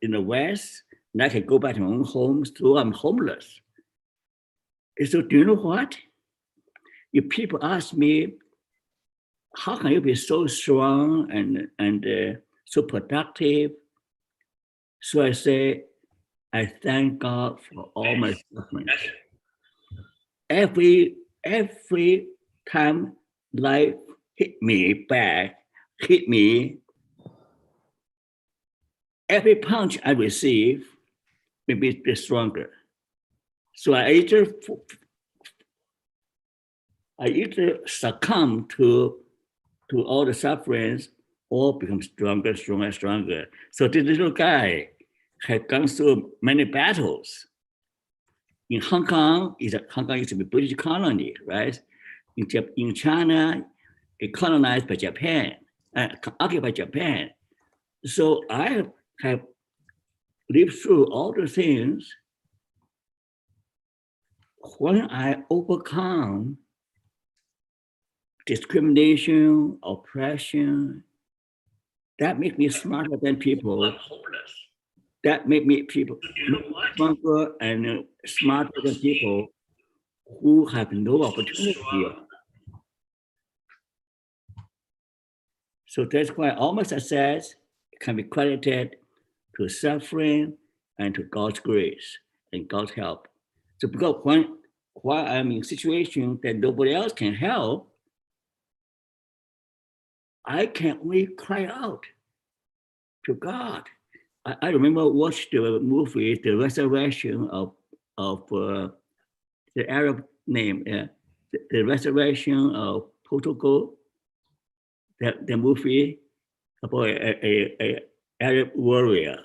in the West, and I can go back to my own home, so I'm homeless. And so do you know what? If people ask me, how can you be so strong and so productive? So I say, I thank God for all my suffering. Every time life hit me, every punch I receive may be stronger. So I either succumb to all the sufferings or become stronger. So this little guy had gone through many battles. In Hong Kong used to be a British colony, right? In China, it colonized by Japan, occupied by Japan. So I have lived through all the things. When I overcome discrimination, oppression, that makes me smarter than people. That makes me people stronger and smarter than people who have no opportunity. So that's why all my success can be credited to suffering and to God's grace and God's help. So because while I'm in a situation that nobody else can help, I can only cry out to God. I remember watching the movie, The Resurrection of the Arab name, The Resurrection of Portugal, the movie about a Arab warrior,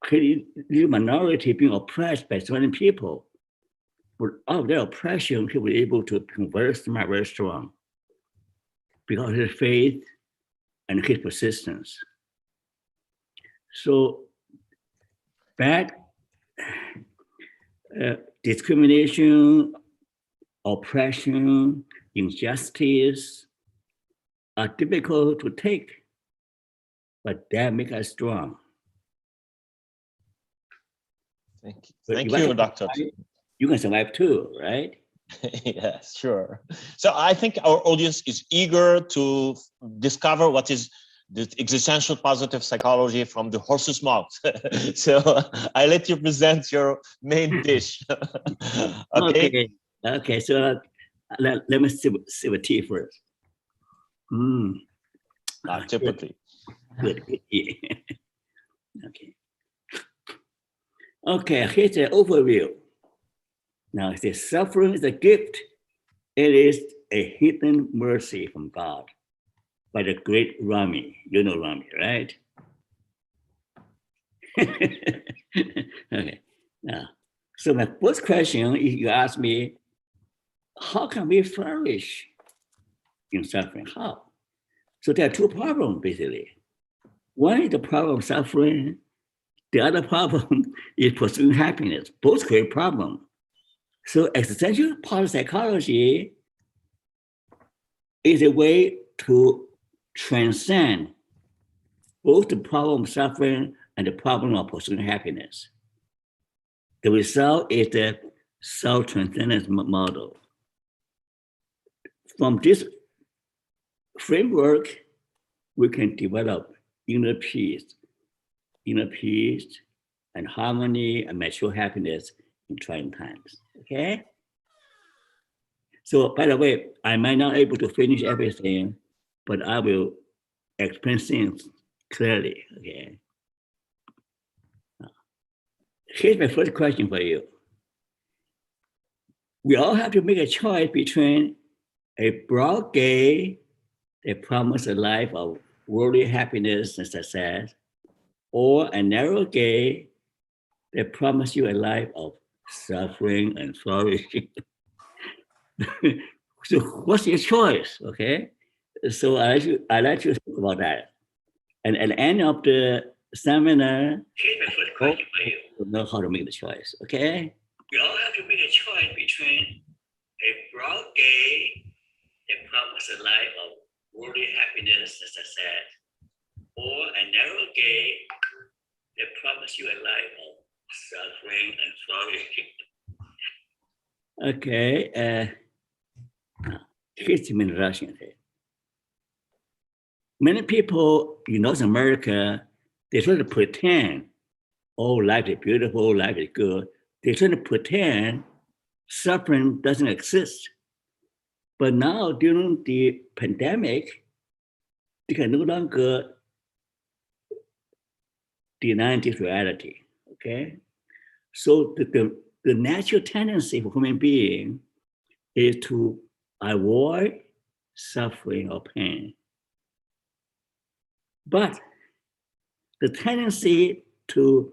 the minority being oppressed by certain people. But out of their oppression, he was able to become very smart, very strong, because of his faith and his persistence. So bad discrimination, oppression, injustice are difficult to take, but that makes us strong. Thank you. Thank you, Doctor. You can survive too, right? Yes, sure. So I think our audience is eager to discover what is the existential positive psychology from the horse's mouth. So I let you present your main dish. Okay. So let me sip a tea first. Typically. Good. Okay, here's the overview. Now, it says suffering is a gift. It is a hidden mercy from God by the great Rami. You know Rami, right? Okay. Now, so my first question is, you ask me, how can we flourish in suffering? How? So there are two problems, basically. One is the problem of suffering. The other problem is pursuing happiness. Both create problems. So existential positive psychology is a way to transcend both the problem of suffering and the problem of pursuing happiness. The result is the self-transcendence model. From this framework, we can develop inner peace and harmony and mature happiness in trying times. Okay? So, by the way, I might not be able to finish everything, but I will explain things clearly. Okay? Here's my first question for you. We all have to make a choice between a broad gate that promises a life of worldly happiness and success, or a narrow gate that promises you a life of suffering and flourishing. So what's your choice, okay? So I like to talk about that. And at the end of the seminar, you'll know how to make the choice, okay? We all have to make a choice between a broad gate that promises a life of worldly happiness and success, or a narrow gate promise you a life of suffering and flourishing. Okay, here's the introduction. Many people in North America, they try to pretend, oh, life is beautiful, life is good. They try to pretend suffering doesn't exist. But now during the pandemic, they can no longer deny this reality, okay? So the natural tendency for human being is to avoid suffering or pain. But the tendency to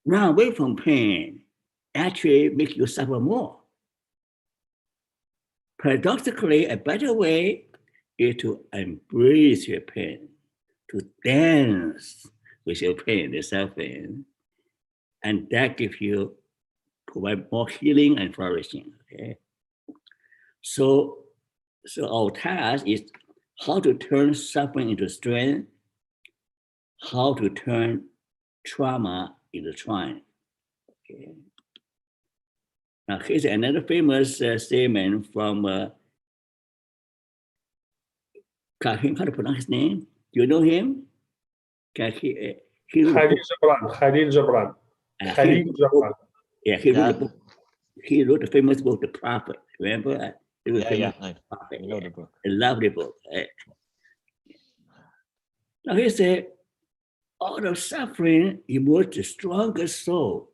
run away from pain actually makes you suffer more. Paradoxically, a better way is to embrace your pain, to dance with your pain, the suffering, and that gives you, provide more healing and flourishing, okay? So our task is how to turn suffering into strength, how to turn trauma into triumph, okay? Now here's another famous statement from how to pronounce his name? Do you know him? Khalil Gibran. Khalil Gibran. Yeah, he wrote the book. He wrote the famous book, The Prophet. Remember? Yeah. Prophet. I know the book. A lovely book. Now he said, out of suffering emerges the strongest soul.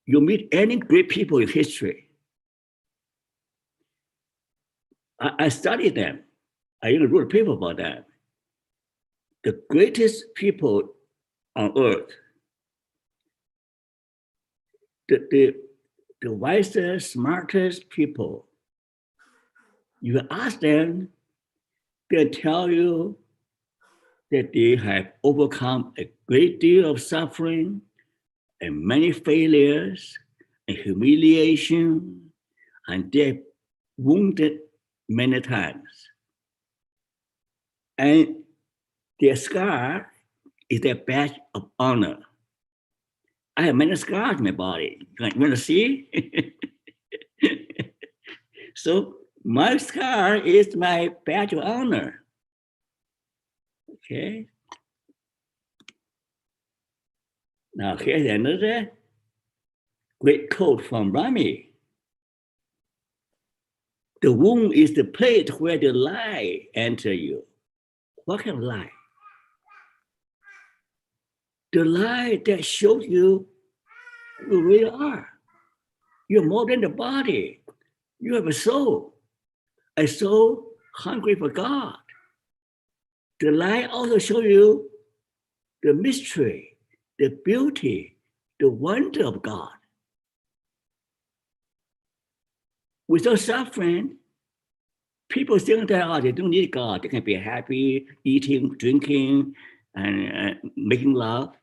You meet any great people in history. I studied them. I even wrote a paper about that. The greatest people on earth, the wisest, smartest people, you ask them, they'll tell you that they have overcome a great deal of suffering and many failures and humiliation, and they're wounded many times. And their scar is their badge of honor. I have many scars in my body. You want to see? So my scar is my badge of honor. Okay. Now here's another great quote from Rami. The wound is the place where the lie enters you. What kind of lie? The lie that shows you who you really are. You're more than the body. You have a soul hungry for God. The lie also shows you the mystery, the beauty, the wonder of God. Without suffering, people think that they don't need God. They can be happy, eating, drinking, and making love.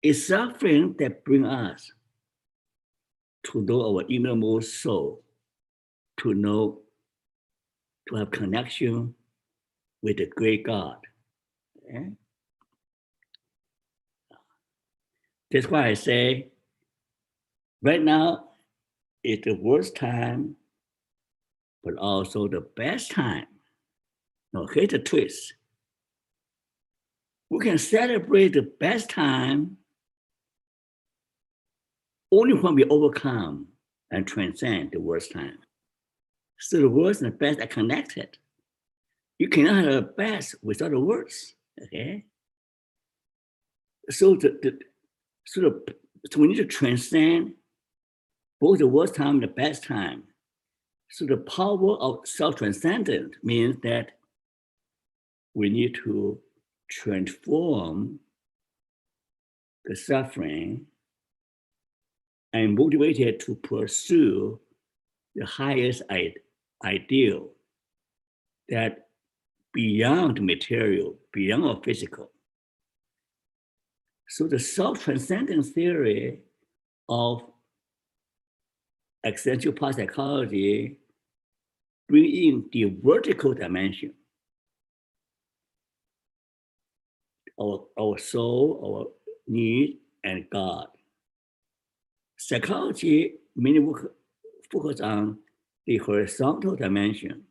It's suffering that brings us to know our innermost soul, to have connection with the great God. Okay? That's why I say, right now is the worst time, but also the best time. Now, here's the twist. We can celebrate the best time only when we overcome and transcend the worst time. So the worst and the best are connected. You cannot have the best without the worst, okay? So we need to transcend both the worst time and the best time. So the power of self-transcendence means that we need to transform the suffering and motivated to pursue the highest ideal that beyond material, beyond our physical. So the self-transcendence theory of existential psychology bring in the vertical dimension. our soul, our need, and God. Psychology mainly focus on the horizontal dimension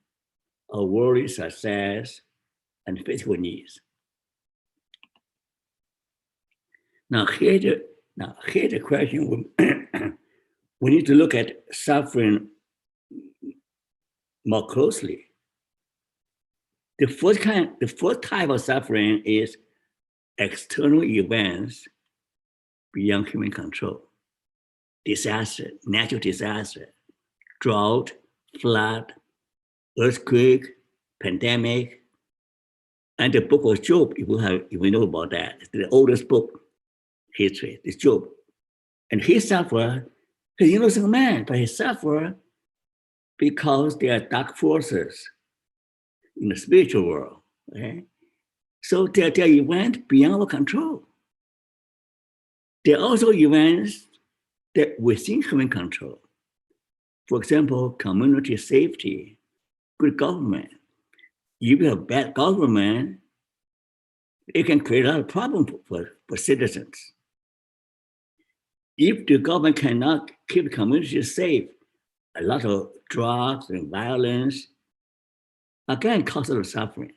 of worldly success and physical needs. Now here's the question. We need to look at suffering more closely. The first type of suffering is external events beyond human control. Disaster, natural disaster, drought, flood, earthquake, pandemic, and the book of Job, if we know about that, it's the oldest book history, it's Job. And he suffered, he's an innocent man, but he suffered because there are dark forces in the spiritual world. Okay? So there are events beyond our control. There are also events that within human control. For example, community safety, good government. If you have bad government, it can create a lot of problems for citizens. If the government cannot keep the community safe, a lot of drugs and violence, again, causes of suffering.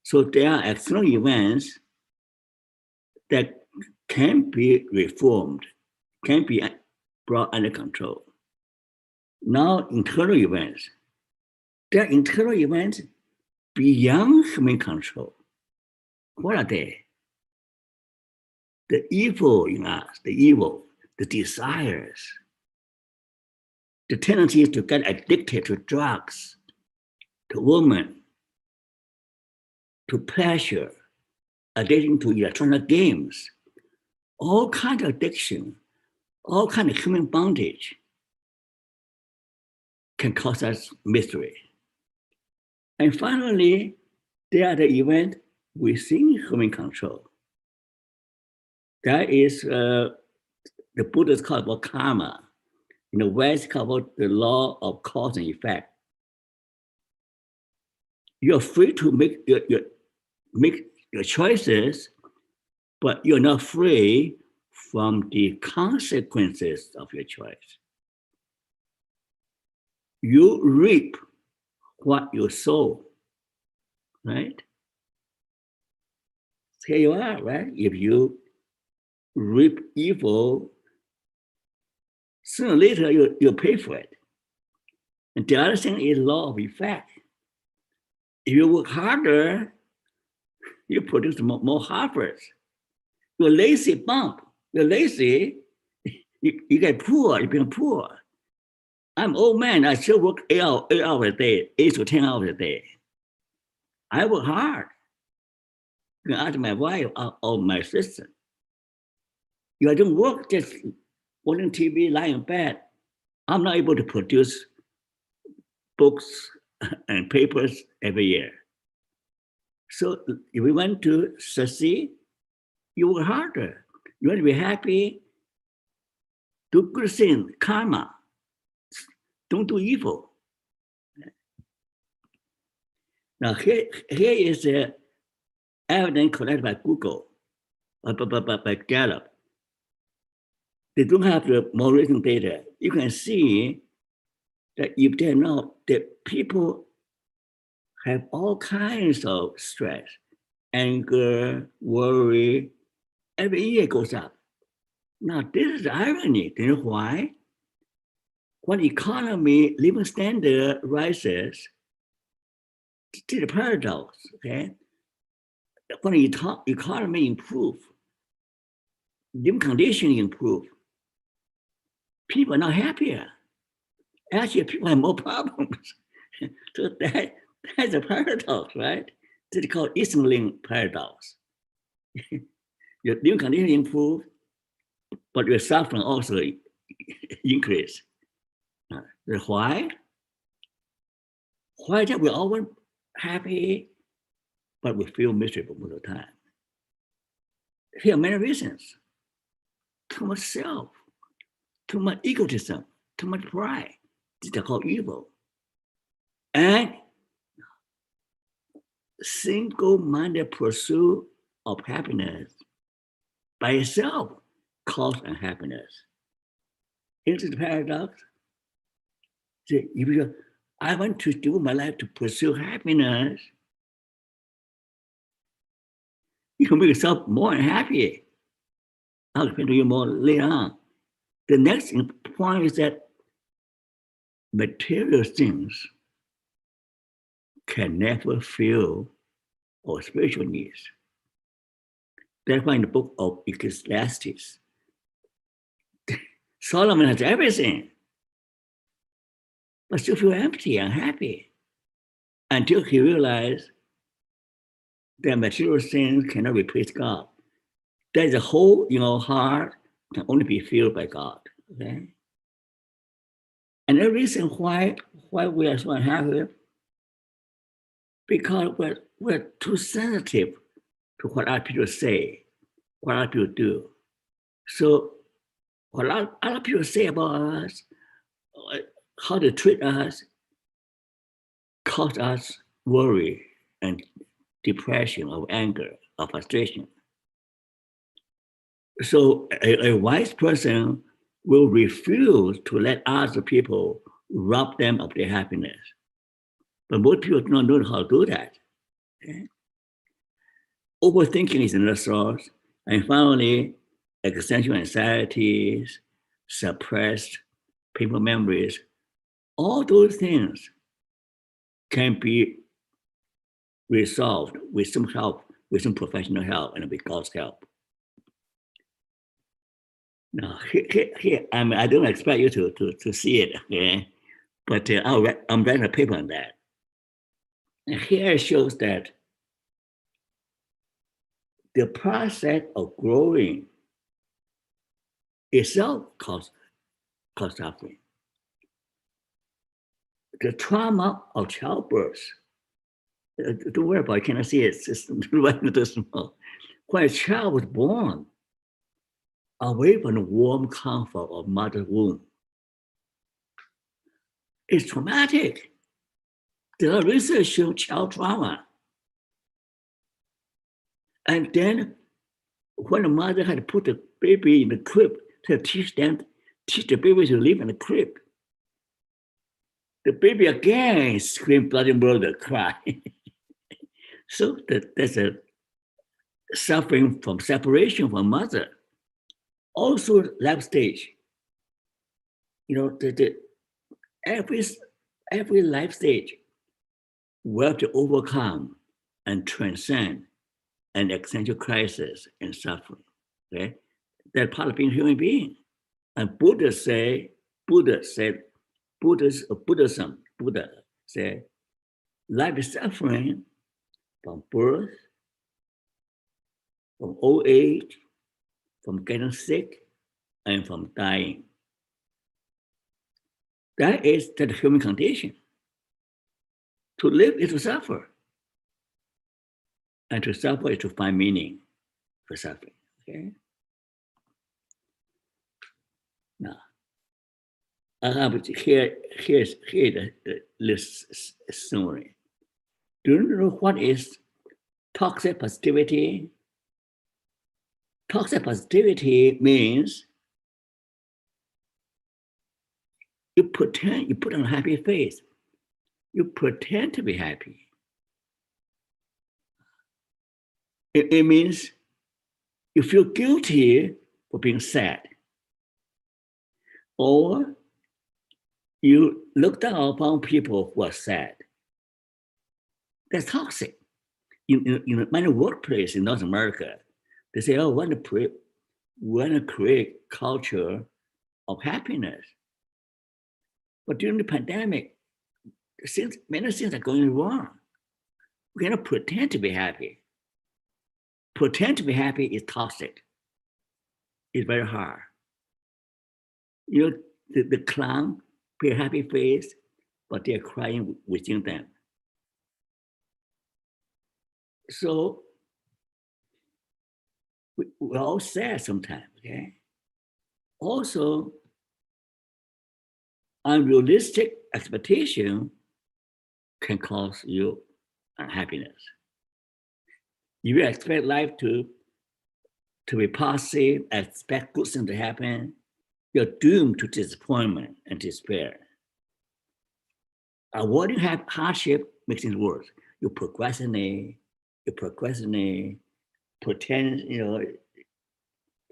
So there are external events that can be reformed, can be brought under control. Now, internal events. There are internal events beyond human control. What are they? The evil in us, the desires, the tendency to get addicted to drugs, to women, to pleasure, addicting to electronic games, all kinds of addiction, all kinds of human bondage can cause us misery. And finally, there are the events within human control. That is the Buddhists call about karma. In the West, call about the law of cause and effect. You're free to make your choices, but you're not free from the consequences of your choice. You reap what you sow, right? Here you are, right? If you reap evil, sooner or later you'll pay for it. And the other thing is law of effect. If you work harder, you produce more harvest. You're lazy bump. You're lazy, you get poor, you become poor. I'm an old man, I still work 8 hours a day, 8 to 10 hours a day. I work hard. You can ask my wife or my sister. If I don't work, just watching TV, lying in bed, I'm not able to produce books and papers every year. So if we want to succeed, you work harder. You want to be happy, do good things, karma. Don't do evil. Now here is the evidence collected by Google, by Gallup. They don't have the more recent data. You can see that if they know that people have all kinds of stress, anger, worry, every year it goes up. Now this is the irony. Do you know why? When economy, living standard rises, to the paradox, okay? When the economy improve, living conditions improve, people are not happier. Actually, people have more problems. So that's a paradox, right? It's called insulin paradox. Your living conditions improve, but your suffering also increase. Why? Why that we're always happy, but we feel miserable most of the time? Here are many reasons. Too much self, too much egotism, too much pride. These are called evil. And single-minded pursuit of happiness by itself cause unhappiness. Isn't it a paradox? So if you, I want to do my life to pursue happiness, you can make yourself more unhappy. I'll explain to you more later on. The next point is that material things can never fill our spiritual needs. That's why in the book of Ecclesiastes, Solomon has everything, but still feel empty, unhappy, until he realized that material things cannot replace God. That the whole, heart can only be filled by God. Okay. And the reason why we are so unhappy, because we're too sensitive to what other people say, what other people do. So what other people say about us, how they treat us, cause us worry and depression, of anger, of frustration. So a wise person will refuse to let other people rob them of their happiness. But most people don't know how to do that. Okay? Overthinking is another source. And finally, existential anxieties, suppressed painful memories, all those things can be resolved with some help, with some professional help, and with God's help. Now, here I don't expect you to see it, okay? But I'm writing a paper on that. And here it shows that the process of growing itself cause suffering. The trauma of childbirth, don't worry about it, cannot see it, it's just right too small. When a child was born, away from the warm comfort of mother's womb, it's traumatic. There are research showing child trauma. And then when the mother had to put the baby in the crib to teach the baby to live in the crib, the baby again screamed bloody murder, cry. So there's a suffering from separation from mother. Also life stage. Every life stage we have to overcome and transcend an existential crisis and suffering. Okay, that's part of being a human being. And Buddha said, Buddha said, life is suffering from birth, from old age, from getting sick, and from dying. That is the human condition. To live is to suffer. And to suffer is to find meaning for suffering. Okay? Now, here's the summary. Do you know what is toxic positivity? Toxic positivity means you put on a happy face. You pretend to be happy. It means you feel guilty for being sad. Or you look down upon people who are sad. That's toxic. In many workplaces in North America, they say, oh, we want to create culture of happiness. But during the pandemic, many things are going wrong. We cannot pretend to be happy. Pretend to be happy is toxic. It's very hard. The clown put a happy face, but they're crying within them. So we're all sad sometimes, okay? Also, unrealistic expectation can cause you unhappiness. you expect life to be positive, expect good things to happen, you're doomed to disappointment and despair. Avoiding hardship makes things worse. You procrastinate, pretend,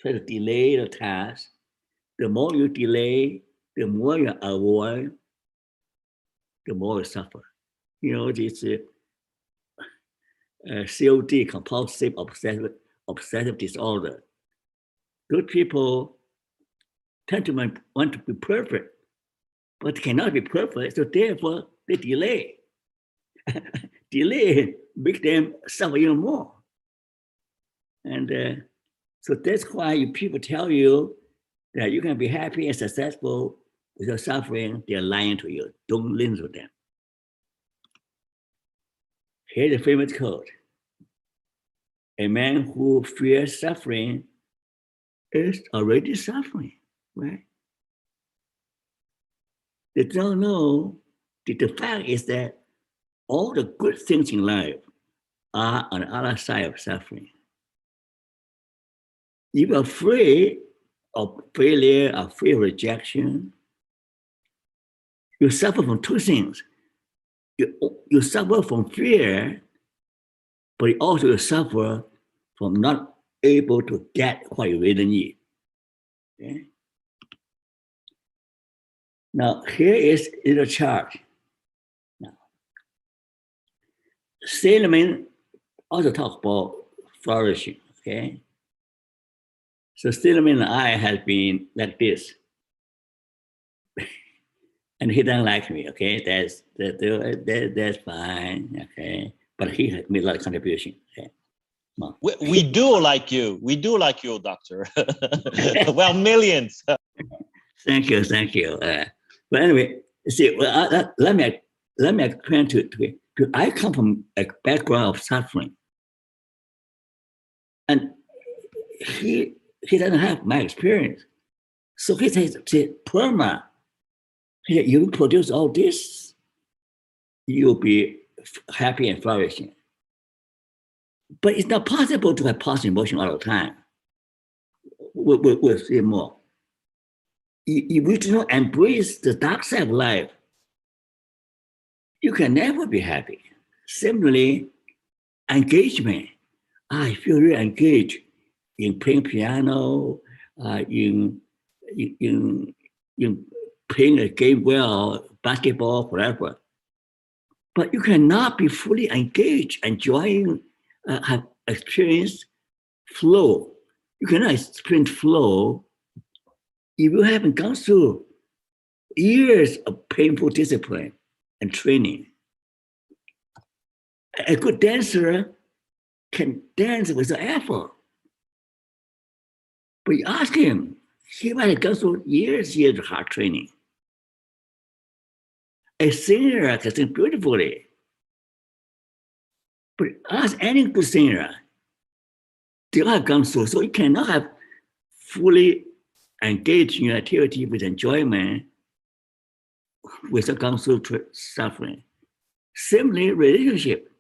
try to delay the task. The more you delay, the more you avoid, the more you suffer. This COD, compulsive obsessive disorder. Good people tend to want to be perfect, but cannot be perfect, so therefore they delay. Delay make them suffer even more. And so that's why people tell you that you can be happy and successful without suffering. They're lying to you. Don't listen to them. Here's a famous quote. A man who fears suffering is already suffering, right? They don't know that the fact is that all the good things in life are on the other side of suffering. If you're afraid of failure, afraid of rejection, you suffer from two things. You suffer from fear, but you also suffer from not able to get what you really need. Okay? Now, here is a little chart. Now, Stillman also talk about flourishing, okay? So Stillman and I have been like this. And he doesn't like me, okay? That's fine, okay? But he has made a lot of contribution, okay? We do like you. We do like you, doctor. Well, millions. Thank you. But anyway, see, let me explain to you. I come from a background of suffering, and he doesn't have my experience. So he says, Perma, you produce all this, you'll be happy and flourishing. But it's not possible to have positive emotion all the time. We'll see more. If you do not embrace the dark side of life, you can never be happy. Similarly, engagement. I feel really engaged in playing piano, in playing a game well, basketball, whatever. But you cannot be fully engaged, enjoying, have experienced flow. You cannot experience flow if you haven't gone through years of painful discipline and training. A good dancer can dance without effort. But you ask him, he might have gone through years of hard training. A singer can sing beautifully. But ask any good singer, they all have gone through, so you cannot have fully engaged in your activity with enjoyment without going through suffering. Similarly, relationship.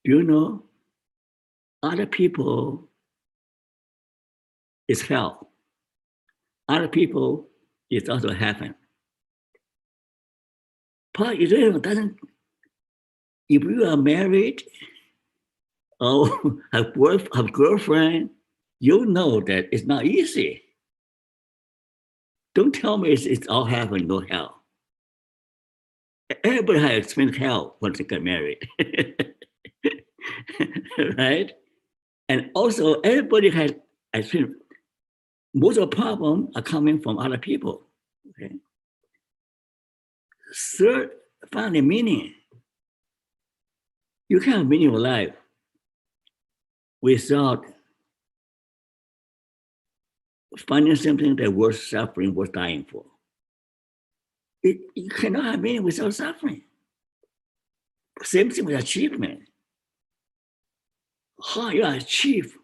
You know, other people is hell. Other people is also heaven. But it doesn't, if you are married or have girlfriend, you know that it's not easy. Don't tell me it's all heaven, no hell. Everybody has experienced hell once they get married. Right? And also everybody has experienced, most of the problems are coming from other people. Okay. Third, find a meaning. You can't have meaning of life without finding something that worth suffering, worth dying for. You cannot have meaning without suffering. Same thing with achievement. How you achieve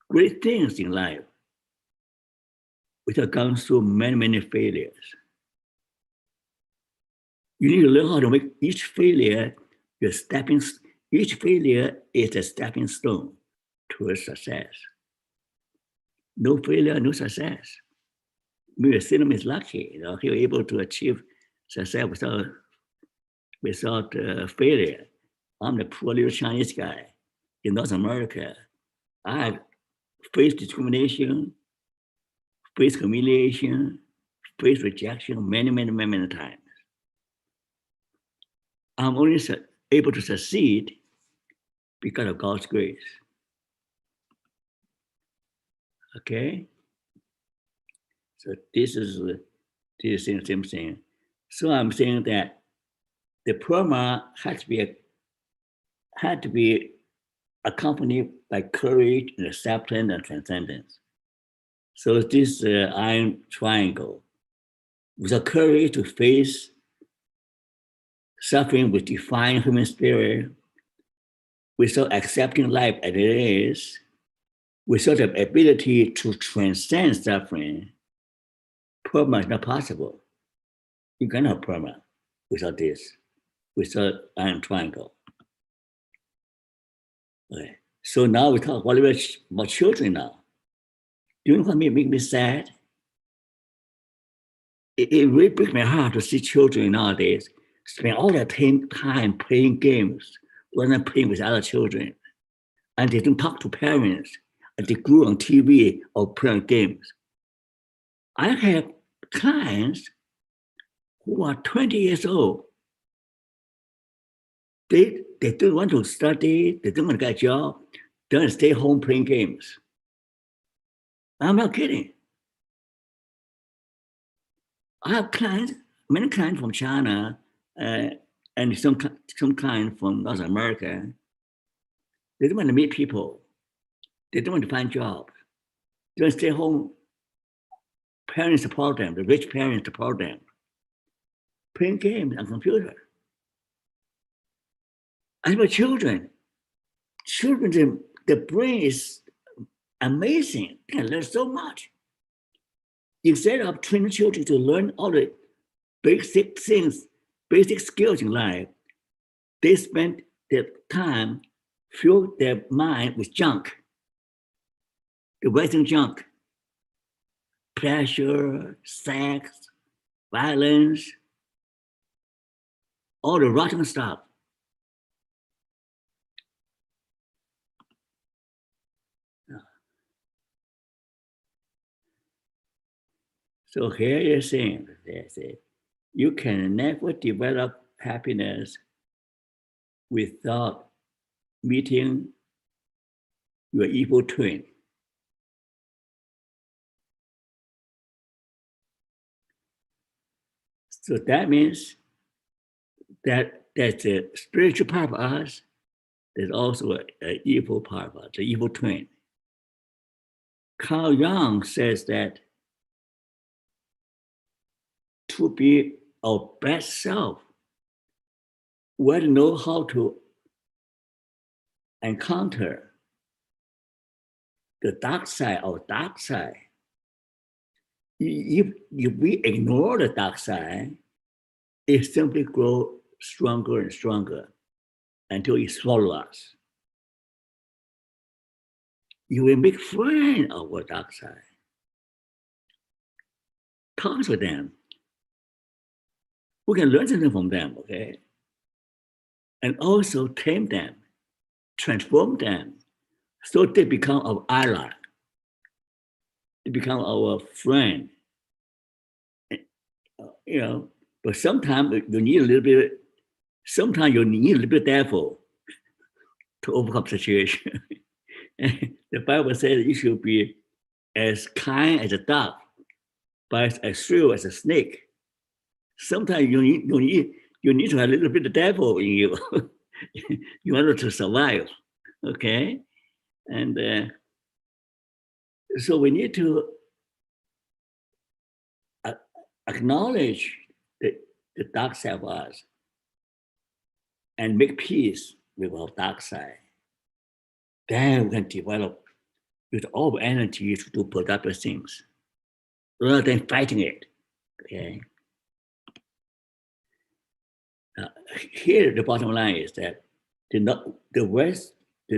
great things in life without going through many failures. You need to learn how to make each failure your stepping Each failure is a stepping stone to success. No failure, no success. Maybe Sinam is lucky, he was able to achieve success without failure. I'm the poor little Chinese guy in North America. I faced discrimination, faced humiliation, faced rejection many times. I'm only able to succeed because of God's grace. Okay? So this is the same thing. So I'm saying that the PERMA had to be accompanied by courage and acceptance and transcendence. So this iron triangle, with the courage to face suffering with defiant human spirit, without accepting life as it is, without the ability to transcend suffering, PERMA is not possible. You cannot have PERMA without this, without iron triangle. Okay. So now we talk about children now. Do you know what make me sad? It really breaks my heart to see children nowadays spend all their time playing games rather than playing with other children. And they don't talk to parents. And they grew on TV or playing games. I have clients who are 20 years old. They don't want to study, they don't want to get a job, they want to stay home playing games. I'm not kidding. I have clients, many clients from China, and some clients from North America. They don't want to meet people. They don't want to find jobs. They want to stay home. Parents support them, the rich parents support them. Playing games on computer. As for children, the brain is amazing. They can learn so much. Instead of training children to learn all the basic things, basic skills in life, they spend their time, fill their mind with junk, the Western junk, pleasure, sex, violence, all the rotten stuff. So here you're saying, you can never develop happiness without meeting your evil twin. So that means that there's a spiritual part of us, there's also an evil part of us, the evil twin. Carl Jung says that to be our best self, we have to know how to encounter the dark side, our dark side. If we ignore the dark side, it simply grows stronger and stronger until it swallows us. You will make friends of our dark side. Talk to them. We can learn something from them, okay? And also tame them, transform them, so they become our ally. They become our friend. But sometimes you need a little bit of devil to overcome situation. The Bible says you should be as kind as a dove, but as shrewd as a snake. Sometimes you need to have a little bit of devil in you in order to survive, okay? And so we need to acknowledge the dark side of us and make peace with our dark side. Then we can develop with all energy to do productive things rather than fighting it, okay? Here, the bottom line is that the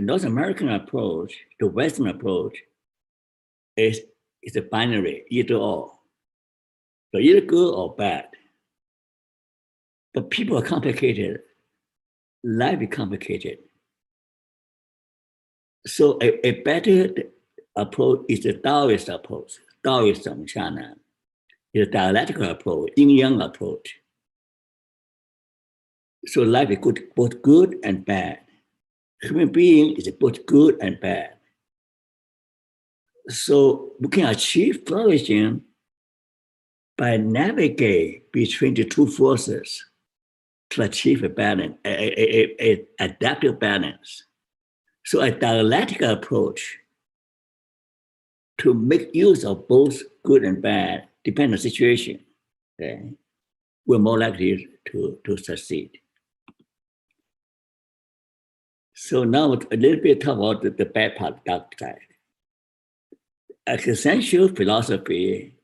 North American approach, the Western approach, is a binary, either or. So either good or bad. But people are complicated. Life is complicated. So a better approach is the Taoist approach. Taoism, China, is a dialectical approach, yin-yang approach. So life is good, both good and bad. Human being is both good and bad. So we can achieve flourishing by navigate between the two forces to achieve a balance, a adaptive balance. So a dialectical approach to make use of both good and bad, depending on the situation, okay, we're more likely to succeed. So now a little bit talk about the bad part, dark side. Existential philosophy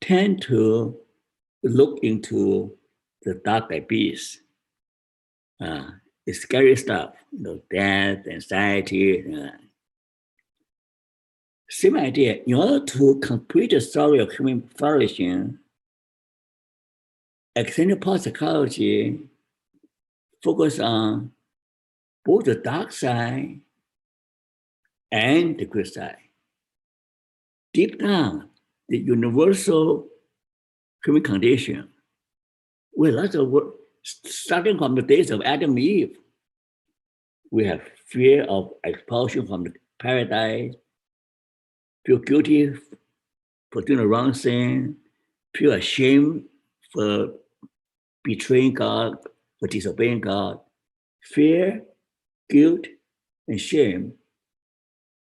tend to look into the dark abyss, the scary stuff, death, anxiety. Same idea. In order to complete the story of human flourishing, existential psychology focus on both the dark side and the good side. Deep down, the universal human condition, with lots of work, starting from the days of Adam and Eve, we have fear of expulsion from the paradise, feel guilty for doing the wrong thing, feel ashamed for betraying God, for disobeying God. Fear, guilt, and shame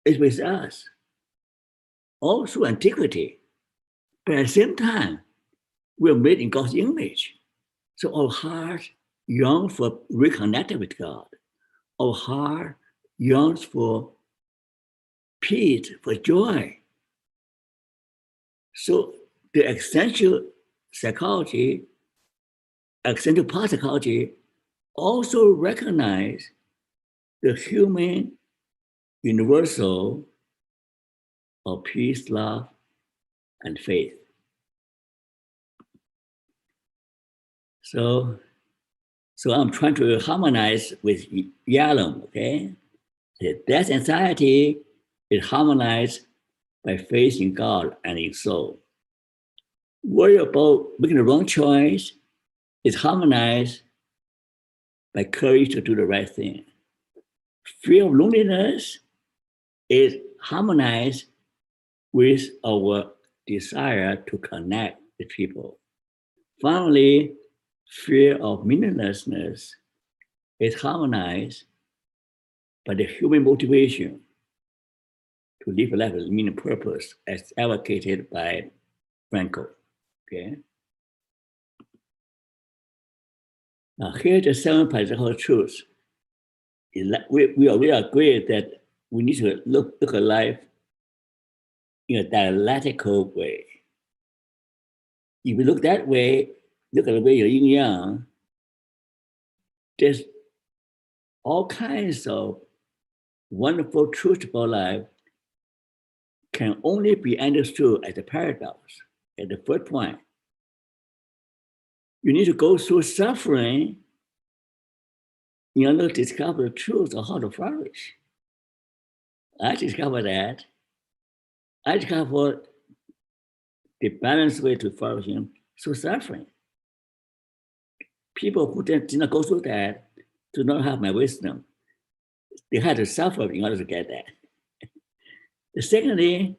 is with us all through antiquity. But at the same time, we're made in God's image. So our heart yearns for reconnecting with God. Our heart yearns for peace, for joy. So the existential psychology, existential parapsychology also recognize the human universal of peace, love, and faith. So I'm trying to harmonize with Yalom, okay? The death anxiety is harmonized by faith in God and in soul. Worry about making the wrong choice is harmonized by courage to do the right thing. Fear of loneliness is harmonized with our desire to connect with people. Finally, fear of meaninglessness is harmonized by the human motivation to live a life with meaning and purpose as advocated by Frankl. Okay. Now here's the 7 practical truths. We agree that we need to look at life in a dialectical way. If we look that way, look at the way you're yin yang, there's all kinds of wonderful truths about life can only be understood as a paradox. At the first point, you need to go through suffering in order to discover the truth of how to flourish. I discovered that. I discovered the balanced way to flourishing through suffering. People who did not go through that do not have my wisdom. They had to suffer in order to get that. Secondly,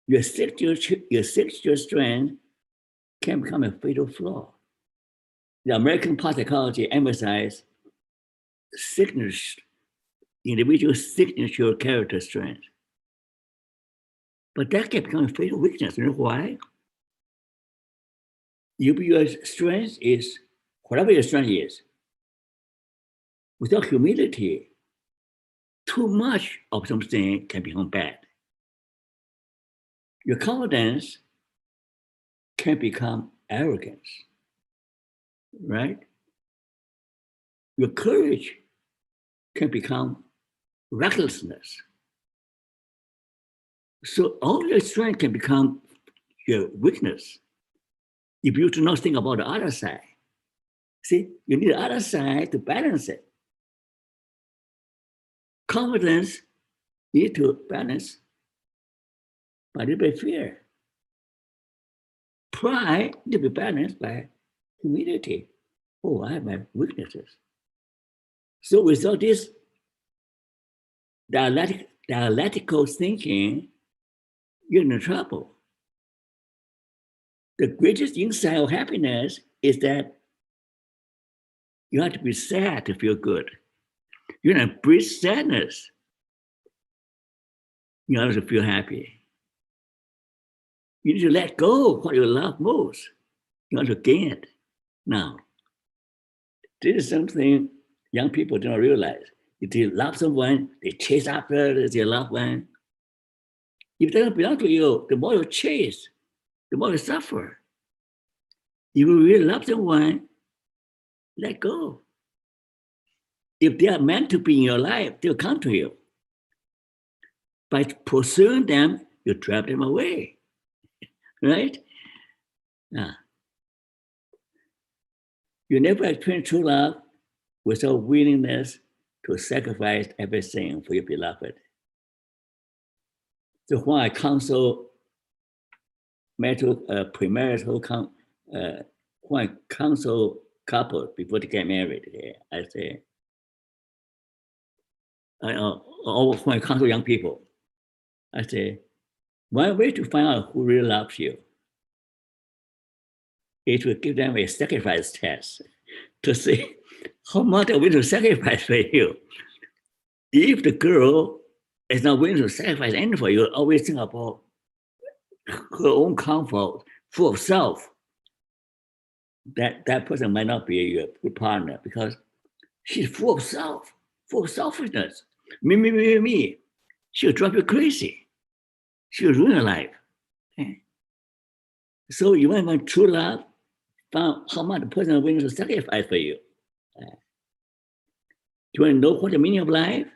your sexual strength can become a fatal flaw. The American psychology emphasizes individual signature character strength. But that can become a fatal weakness. You know why? If your strength is, whatever your strength is, without humility, too much of something can become bad. Your confidence can become arrogance, right? your courage can become recklessness. So all your strength can become your weakness if you do not think about the other side. See, you need the other side to balance it. Confidence need to balance by little bit fear. Pride need to be balanced by humility. Oh, I have my weaknesses. So without this dialectical thinking, you're in trouble. The greatest insight of happiness is that you have to be sad to feel good. You have to breathe sadness in order to feel happy. You need to let go of what you love most in order to gain it. Now, this is something young people don't realize. If they love someone, they chase after their loved one. If they don't belong to you, the more you chase, the more you suffer. If you really love someone, let go. If they are meant to be in your life, they'll come to you. By pursuing them, you drive them away, right? You never experience true love without willingness to sacrifice everything for your beloved. So when I counsel premarital, when I counsel couples before they get married, I say, or when I counsel young people, I say, one way to find out who really loves you is to give them a sacrifice test to see how much they're willing to sacrifice for you. If the girl is not willing to sacrifice anything for you, always think about her own comfort, full of self, that person might not be your good partner because she's full of self, full of selfishness. Me. She'll drive you crazy. She'll ruin your life. So you want true love, find how much the person is willing to sacrifice for you. You want to know what the meaning of life?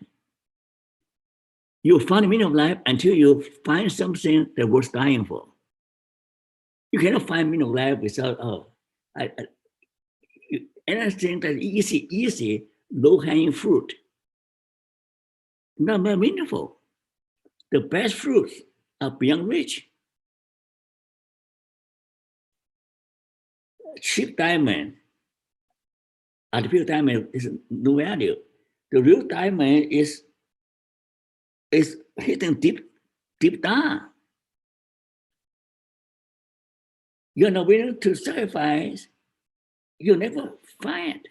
You find the meaning of life until you find something that's worth dying for. You cannot find meaning of life without, anything that's easy, low-hanging fruit. Not very meaningful. The best fruits are beyond reach. Cheap diamond, artificial diamond is no value. The real diamond is hidden deep down. You're not willing to sacrifice, you'll never find.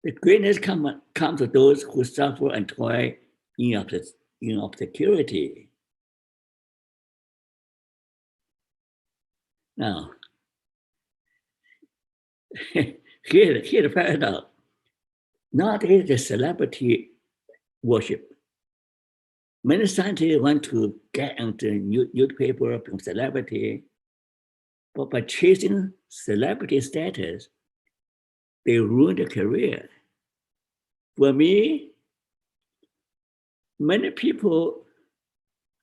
The greatness comes to those who suffer and toil in obscurity. Now, here the paradox. Nowadays, the celebrity worship. Many scientists want to get into newspaper, become celebrity, but by chasing celebrity status, they ruin their career. For me, many people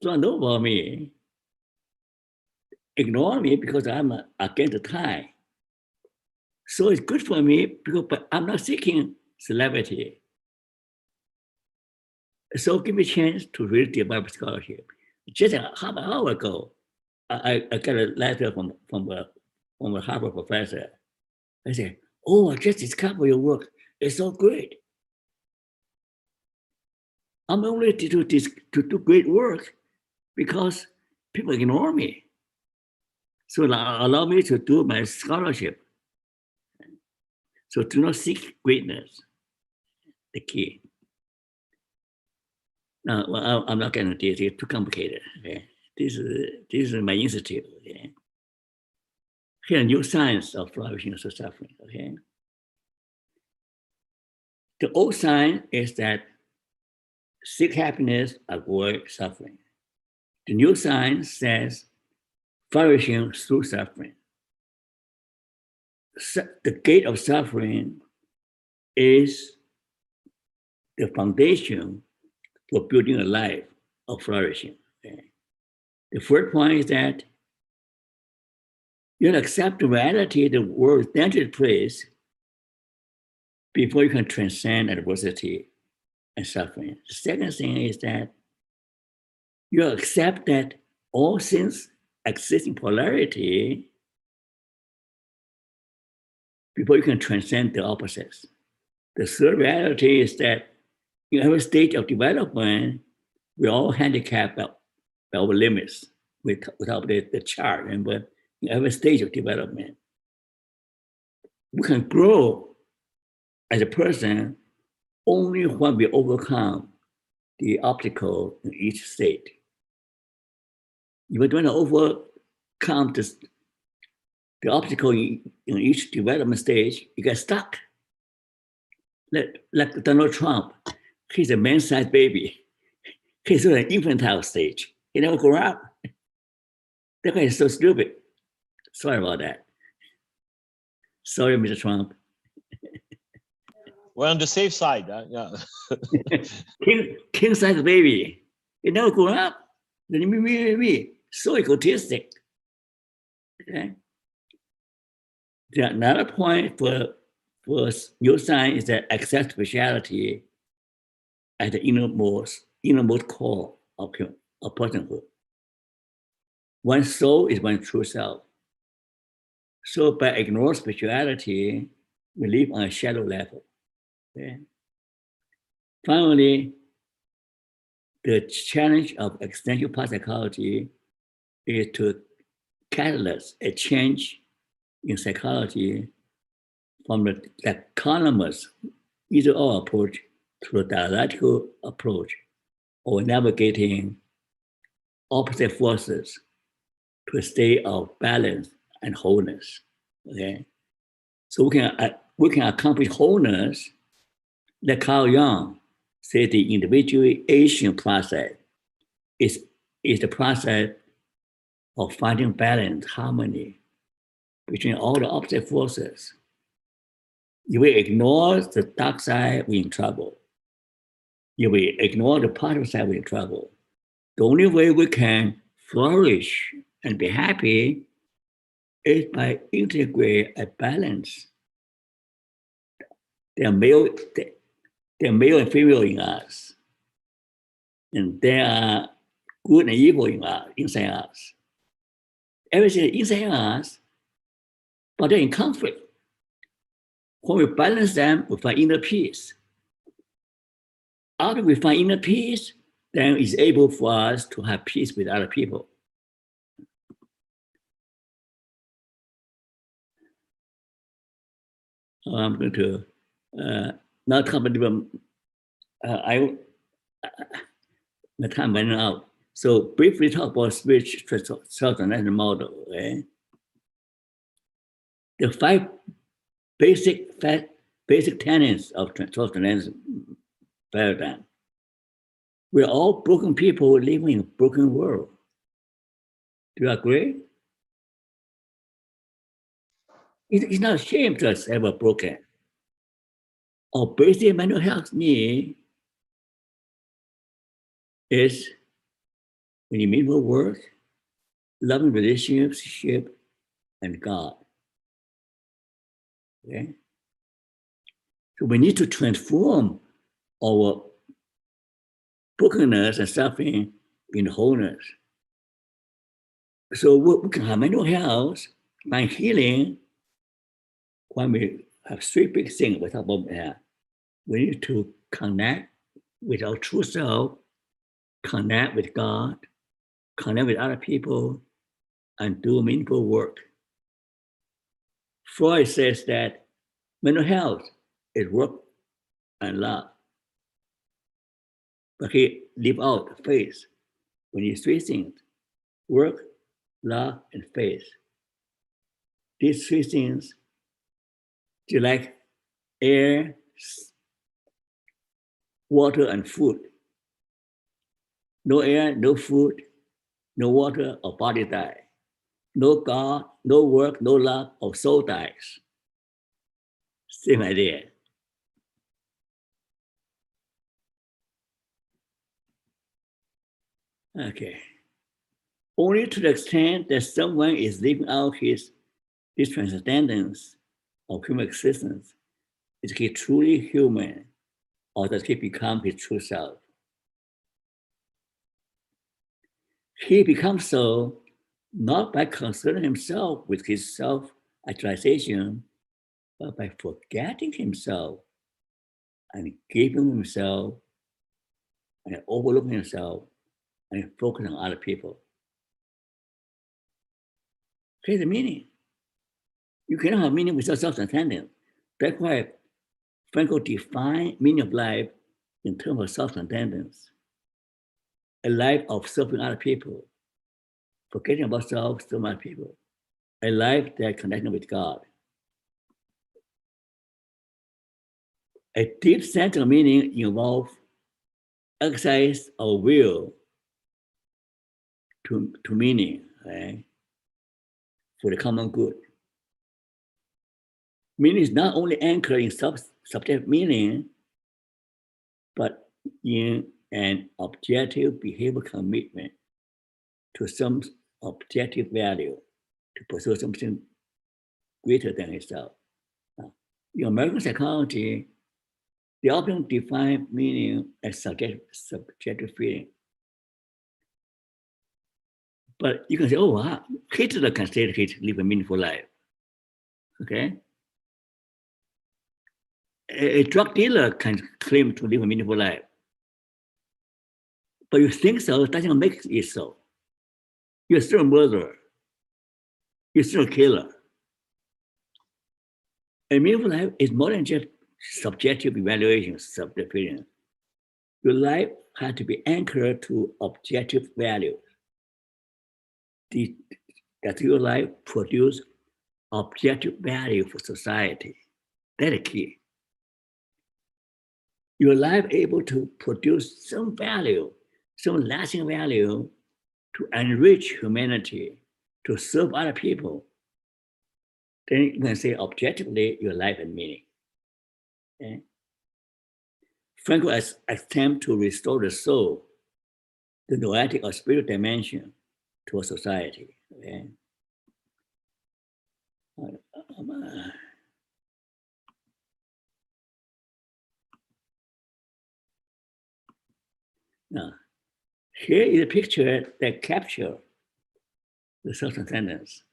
don't know about me, ignore me because I'm against the time. So it's good for me because but I'm not seeking celebrity. So give me a chance to read the Bible scholarship. Just half an hour ago, I got a letter from a Harvard professor. I said, "Oh, I just discovered your work. It's so great. I'm only to do great work because people ignore me. So allow me to do my scholarship. So do not seek greatness, the key." Now, well, I'm not getting into this, it's too complicated. Okay? This is my institute. Okay? Here, new science of flourishing and suffering. Okay? The old science is that seek happiness, avoid suffering. The new science says flourishing through suffering. the gate of suffering is the foundation for building a life of flourishing. Okay? The first point is that you accept the reality the world is dangerous place before you can transcend adversity and suffering. The second thing is that you accept that all things exist in polarity before you can transcend the opposites. The third reality is that in every stage of development, we're all handicapped by our limits without the chart. But in every stage of development, we can grow as a person only when we overcome the obstacle in each state. If we don't overcome the obstacle in each development stage, you get stuck. Like Donald Trump, he's a man-sized baby. He's in an infantile stage. He never grew up. That guy is so stupid. Sorry about that. Sorry, Mr. Trump. We're on the safe side. Yeah. King-sized baby. He never grew up. Me. So egotistic. Okay. Another point for neuroscience is that accept speciality at the innermost core of personhood. One soul is one true self. So by ignoring spirituality, we live on a shallow level. Okay? Finally, the challenge of existential parapsychology is to catalyze a change in psychology from the economist either-or approach to the dialectical approach, or navigating opposite forces to a state of balance and wholeness. Okay, so we can accomplish wholeness. Like Carl Jung said, the individuation process is the process of finding balance, harmony between all the opposite forces. If we ignore the dark side, we're in trouble. If we ignore the positive side, we're in trouble. The only way we can flourish and be happy is by integrate a balance. There are male and female in us, and there are good and evil inside us. Everything is inside us, but they're in conflict. When we balance them, we find inner peace. After we find inner peace, then it's able for us to have peace with other people. I'm going to now talk about my time running out. So briefly talk about spiritual transcendental model. Okay? The five basic tenets of transcendental paradigm. We're all broken people living in a broken world. Do you agree? It's not a shame to us ever broken. Our basic mental health need is when you meet for work, loving relationship, and God. Okay? So we need to transform our brokenness and suffering in wholeness. So we can have mental health, find healing when we have three big things we talk about that. We need to connect with our true self, connect with God, connect with other people, and do meaningful work. Freud says that mental health is work and love. But he leave out faith. We need three things: work, love, and faith. These three things, just like air, water, and food. No air, no food, no water, our body die. No God, no work, no love, our soul dies. Same idea. Okay. Only to the extent that someone is living out this transcendence of human existence is he truly human, or does he become his true self? He becomes so not by concerning himself with his self-actualization, but by forgetting himself and giving himself and overlooking himself and focusing on other people. Here's the meaning. You cannot have meaning without self-transcendence. That's why Franco defined meaning of life in terms of self-transcendence. A life of serving other people, forgetting about self, serving other people. A life that connected with God. A deep sense of meaning involves exercise of will to meaning, right? For the common good. Meaning is not only anchored in subjective meaning, but in an objective behavioral commitment to some objective value, to pursue something greater than itself. In American psychology, they often define meaning as subjective feeling. But you can say, oh, wow, Hitler can say that he lived a meaningful life. Okay? A drug dealer can claim to live a meaningful life. But you think so, it doesn't make it so. You're still a murderer. You're still a killer. A meaningful life is more than just subjective evaluation, subjective feeling. Your life has to be anchored to objective values. That your life produce objective value for society. That's the key. Your life able to produce some value, some lasting value to enrich humanity, to serve other people. Then you can say objectively your life and meaning. Okay? Franco attempts to restore the soul, the noetic or spiritual dimension to a society. Okay? Now, here is a picture that captures the self-transcendence.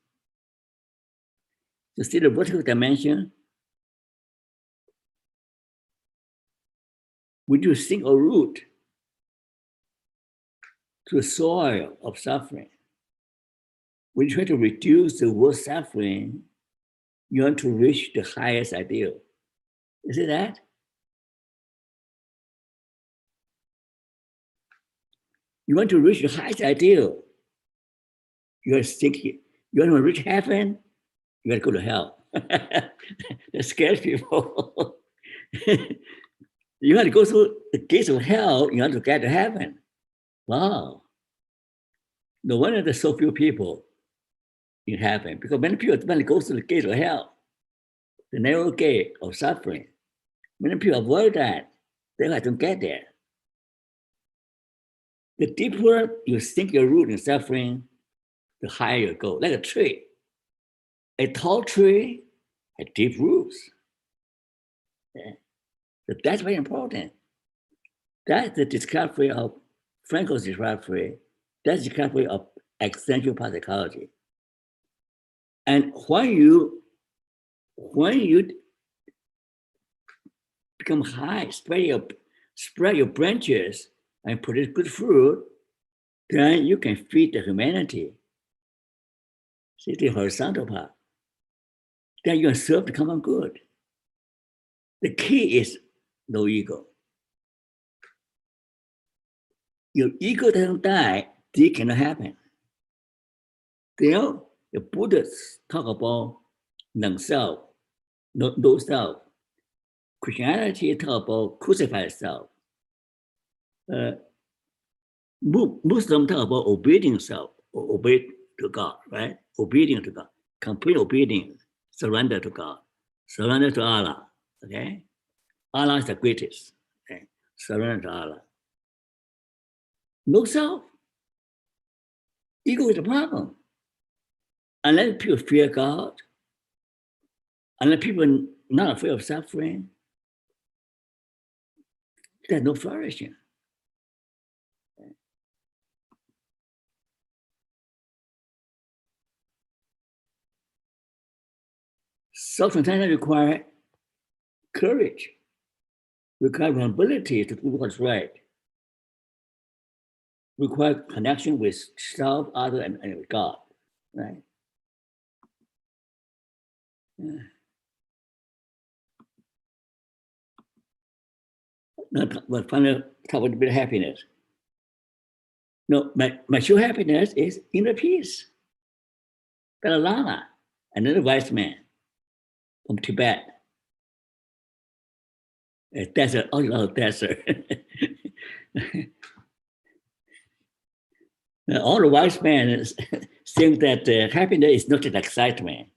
You see the vertical dimension? When you sink a root to the soil of suffering, when you try to reduce the worst suffering, you want to reach the highest ideal. You see that? You want to reach the highest ideal. You're thinking, you want to reach heaven, you got to go to hell. That scares people. You have to go through the gates of hell in order to get to heaven. Wow. No wonder there's so few people in heaven, because many people go through the gate of hell, the narrow gate of suffering. Many people avoid that. They have to get there. The deeper you sink your root in suffering, the higher you go, like a tree. A tall tree has deep roots. Yeah. So that's very important. That's the discovery of Franco's discovery. That's the discovery of existential psychology. And when you become high, spread your branches and produce good fruit, then you can feed the humanity. See the horizontal part. Then you can serve the common good. The key is no ego. Your ego doesn't die, this cannot happen. You know, the Buddhists talk about non-self, no self. Christianity talk about crucified self. Muslim talk about obedient self, or obey to God, right? Obedient to God, complete obedience, surrender to God, surrender to Allah. Okay, Allah is the greatest. Okay, surrender to Allah. No self. Ego is the problem. Unless people fear God, unless people are not afraid of suffering, there's no flourishing. Self-contentment requires courage, requires vulnerability to do what's right, requires connection with self, other, and with God, right? Yeah. Now, but finally, talk about a bit of happiness. No, my true happiness is inner peace. Dalai Lama, another wise man from Tibet. A desert, all desert. Now, all the wise men think that happiness is not just excitement.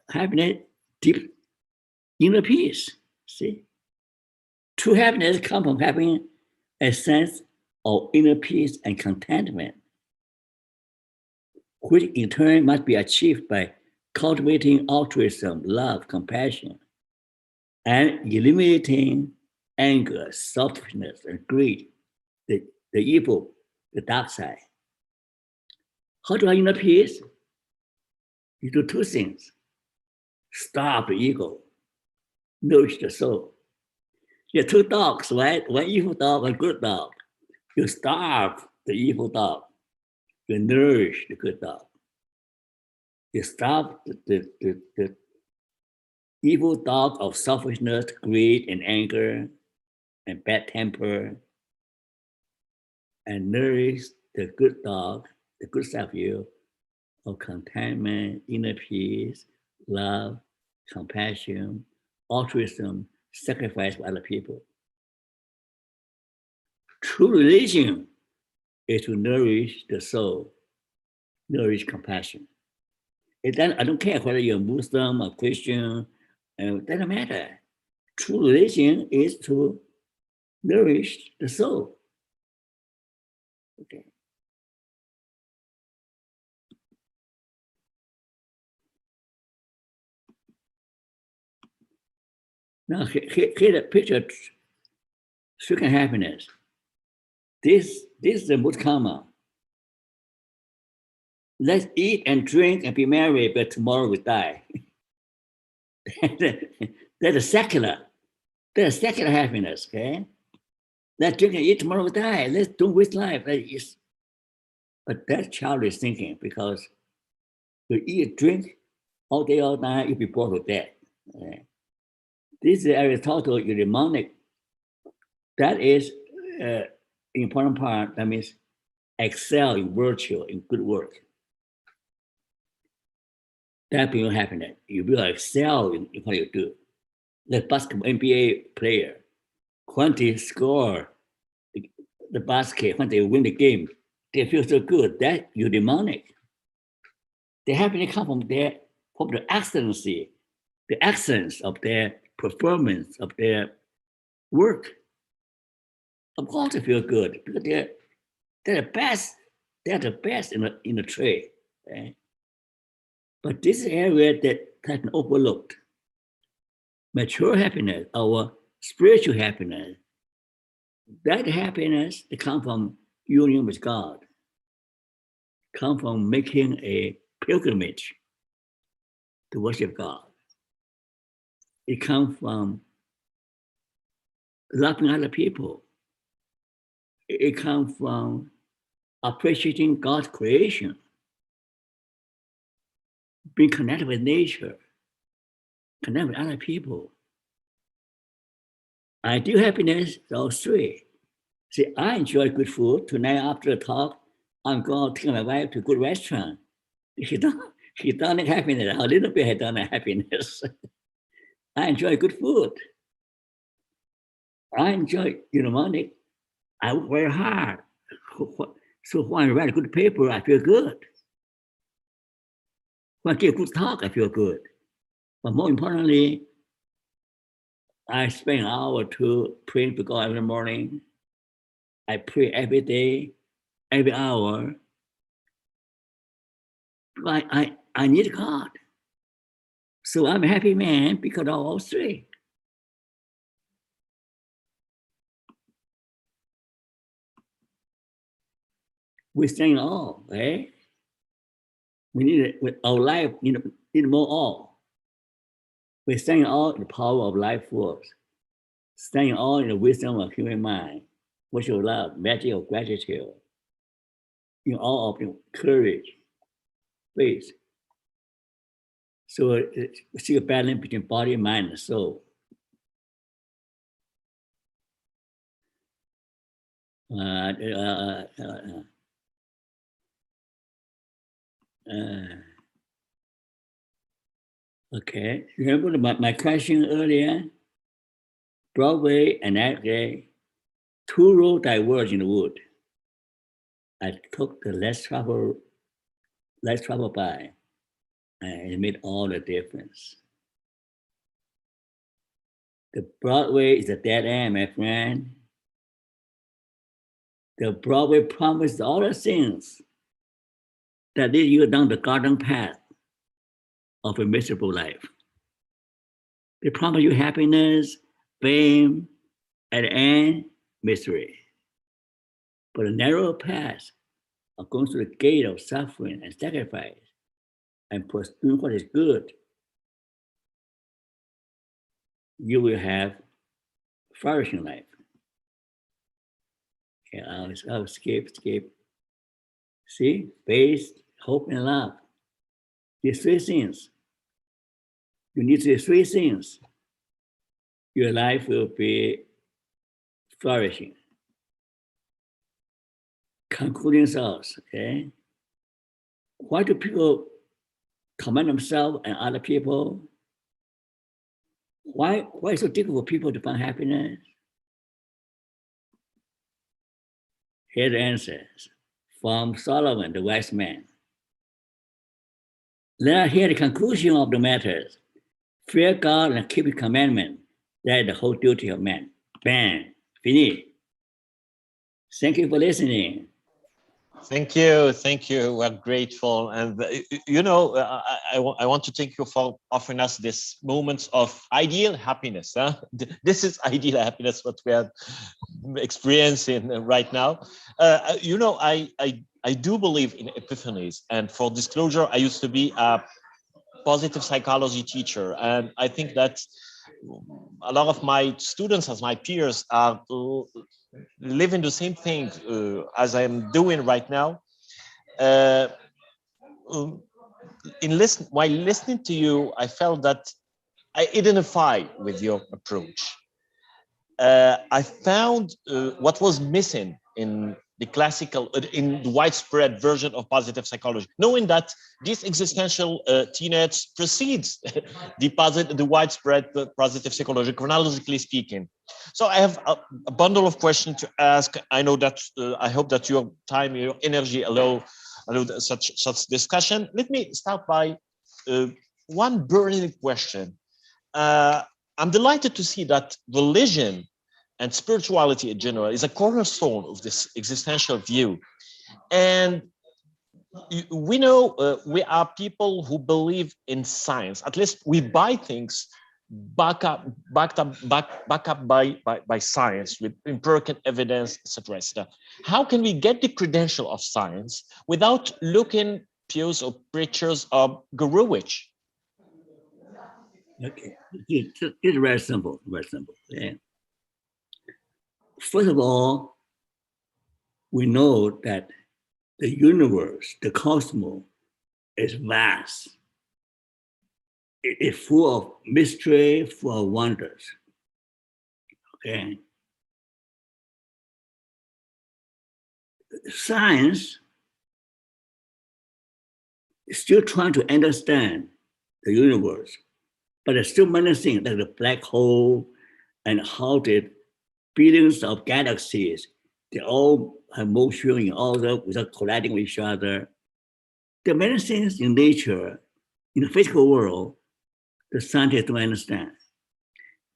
Happiness, deep inner peace. See, true happiness comes from having a sense of inner peace and contentment, which in turn must be achieved by cultivating altruism, love, compassion, and eliminating anger, selfishness, and greed, the evil, the dark side. How do I inner peace? You do two things. Starve the ego, nourish the soul. You have two dogs, right? One evil dog, one good dog. You starve the evil dog. You nourish the good dog. You starve the evil dog of selfishness, greed, and anger, and bad temper, and nourish the good dog, the good side of you, of contentment, inner peace, love, compassion, altruism, sacrifice for other people. True religion is to nourish the soul, nourish compassion. I don't care whether you're Muslim or Christian, it doesn't matter. True religion is to nourish the soul. Okay. Now, here's a picture of stricken happiness. This is the most common. Let's eat and drink and be merry, but tomorrow we die. That's a secular. That's a secular happiness, okay? Let's drink and eat, tomorrow we die. Let's don't waste life. But that's childish thinking, because you eat, drink all day, all night, you'll be bored to death. Okay? This is Aristotle, eudaimonic. That is important part. That means excel in virtue, in good work. That brings happiness. You will excel in what you do. Like basketball NBA player, when they score the basket, when they win the game, they feel so good. That eudaimonic. The happiness comes from the excellency, the excellence of their performance, of their work. Of course they feel good, because they're the best. They're the best in the trade. Okay? But this is an area that has been overlooked. Mature happiness, our spiritual happiness, that happiness that comes from union with God, comes from making a pilgrimage to worship God. It comes from loving other people. It comes from appreciating God's creation, being connected with nature, connected with other people. Ideal happiness, those three. See, I enjoy good food. Tonight after the talk, I'm going to take my wife to a good restaurant. She done happiness, a little bit had done happiness. I enjoy good food. I enjoy mnemonic. I work very hard. So when I write a good paper, I feel good. When I get a good talk, I feel good. But more importantly, I spend an hour to pray to God every morning. I pray every day, every hour. I need God. So I'm a happy man because of all three. We stand all, right? We need it with our life, need more all. We stand all in the power of life force, standing all in the wisdom of human mind, virtual love, magic of gratitude, in all of courage, faith. So we see a balance between body, mind, and soul. Okay, remember my question earlier? Broadway and Broadway, two roads diverge in the wood. I took the less travel by, and it made all the difference. The Broadway is a dead end, my friend. The Broadway promised all the things that lead you down the garden path of a miserable life. They promise you happiness, fame, at the end, misery. But the narrow path of going through the gate of suffering and sacrifice and pursuing what is good, you will have flourishing life. Okay, I'll skip. See, faith, hope, and love. These three things. You need these three things. Your life will be flourishing. Concluding thoughts, okay? Why do people torment themselves and other people? Why is it so difficult for people to find happiness? Here are the answers from Solomon, the wise man. Let us hear the conclusion of the matters. Fear God and keep His commandment. That is the whole duty of man. Bam, fini. Thank you for listening. Thank you. We're grateful, and I want to thank you for offering us this moments of ideal happiness. This is ideal happiness, what we are experiencing right now. I do believe in epiphanies, and for disclosure, I used to be a positive psychology teacher, and I think that a lot of my students, as my peers, are living the same thing as I am doing right now. While listening to you, I felt that I identify with your approach. I found what was missing in the classical, in the widespread version of positive psychology, knowing that this existential tenet precedes the widespread positive psychology, chronologically speaking. So I have a bundle of questions to ask. I know that I hope that your time, your energy allow such discussion. Let me start by one burning question. I'm delighted to see that religion and spirituality in general is a cornerstone of this existential view. And we know we are people who believe in science. At least we buy things backed up by science with empirical evidence, etc. How can we get the credential of science without looking pious or preachers or guru-ish? Okay, it's very simple, Yeah. First of all, we know that the universe, the cosmos, is vast. It is full of mystery, full of wonders. Okay. Science is still trying to understand the universe, but there's still many things like the black hole and how the billions of galaxies, they all have motion in order without colliding with each other. There are many things in nature, in the physical world, the scientists don't understand.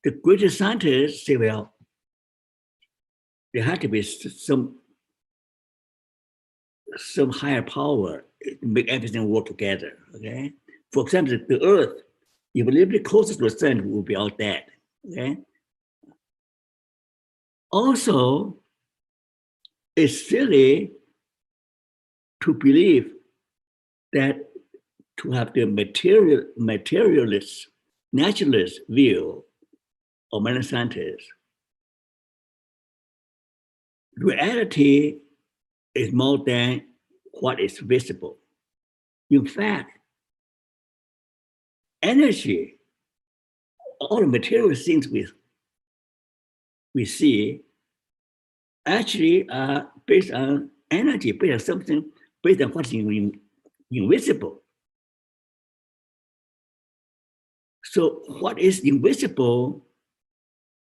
the greatest scientists say, well, there had to be some higher power to make everything work together. Okay, for example, the Earth, if we live closest to the sun, we will be all dead. Okay. Also, it's silly to believe that to have the materialist, naturalist view of many scientists. Reality is more than what is visible. In fact, energy, all the material things we see actually are based on energy, based on something, based on what's invisible. So what is invisible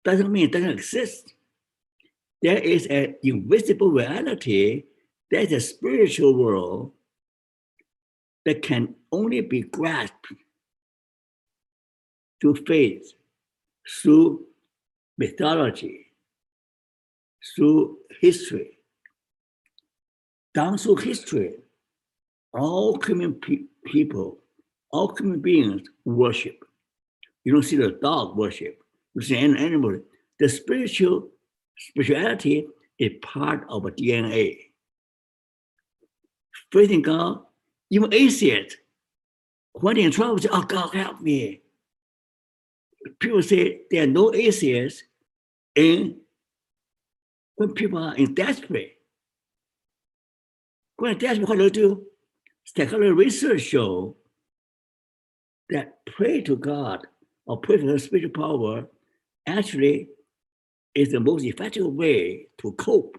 doesn't mean it doesn't exist. There is an invisible reality, there's a spiritual world that can only be grasped through faith, through mythology, through history. Down through history, all human people, all human beings worship. You don't see the dog worship, you see an animal. The spirituality is part of a DNA. Faith in God, even atheists, when they're in trouble, say, oh, God, help me. People say there are no atheists when people are in desperate. When desperate, what do they do? Psychology research shows that pray to God or pray for the spiritual power actually is the most effective way to cope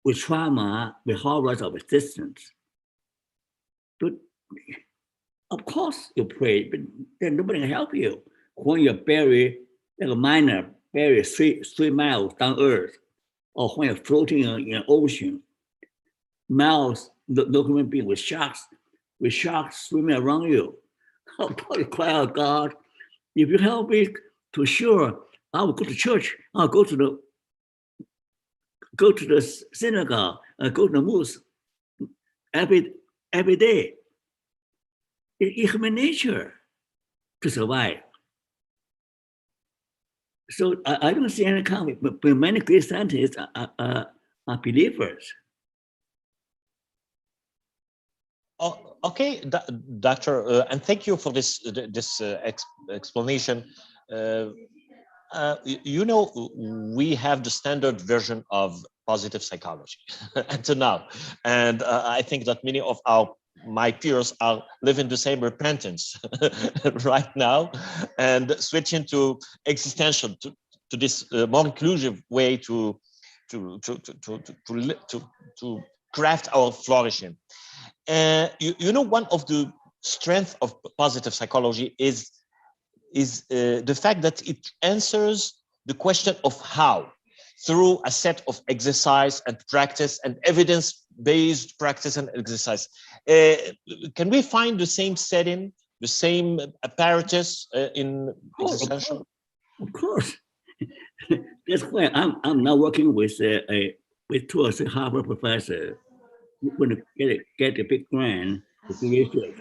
with trauma, with horrors of existence. But of course you pray, but then nobody can help you. When you're buried, like a miner buried 3 miles down earth, or when you're floating in an ocean, miles, no human being with sharks swimming around you. How about you cry out, God, if you help me, to sure, I will go to church, I'll go to the synagogue, go to the mosque every day. It's human nature to survive. So I don't see any conflict, but many great scientists are believers. Oh, okay, Doctor, and thank you for this explanation. You know, we have the standard version of positive psychology until now, and I think that many of my peers are living the same repentance right now, and switching to existential, to this more inclusive way to craft our flourishing. You know, one of the strengths of positive psychology is the fact that it answers the question of how, through a set of exercise and practice and evidence-based practice and exercise. Can we find the same setting, the same apparatus in existential? Of course. That's why I'm now working with 2 or 3 Harvard professors. When you get a big grant to do research,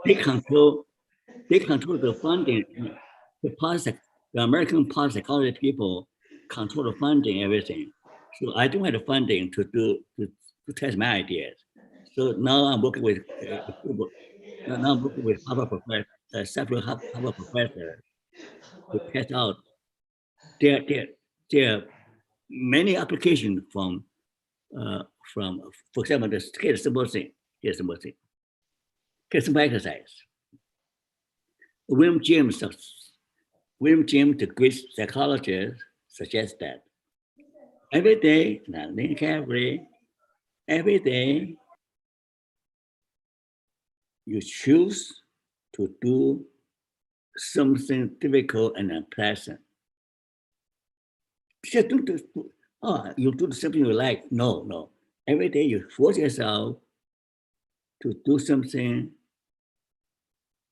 they control the funding. The American policy psychology people control the funding, everything. So I don't have the funding to test my ideas. So now I'm working with Harvard professors, several Harvard professors to test out there are many applications from, for example, here's a simple thing. Here's a simple exercise. William James, the great psychologist, suggests that every day, now think carefully, every day you choose to do something difficult and unpleasant. Just you do something you like. No. Every day you force yourself to do something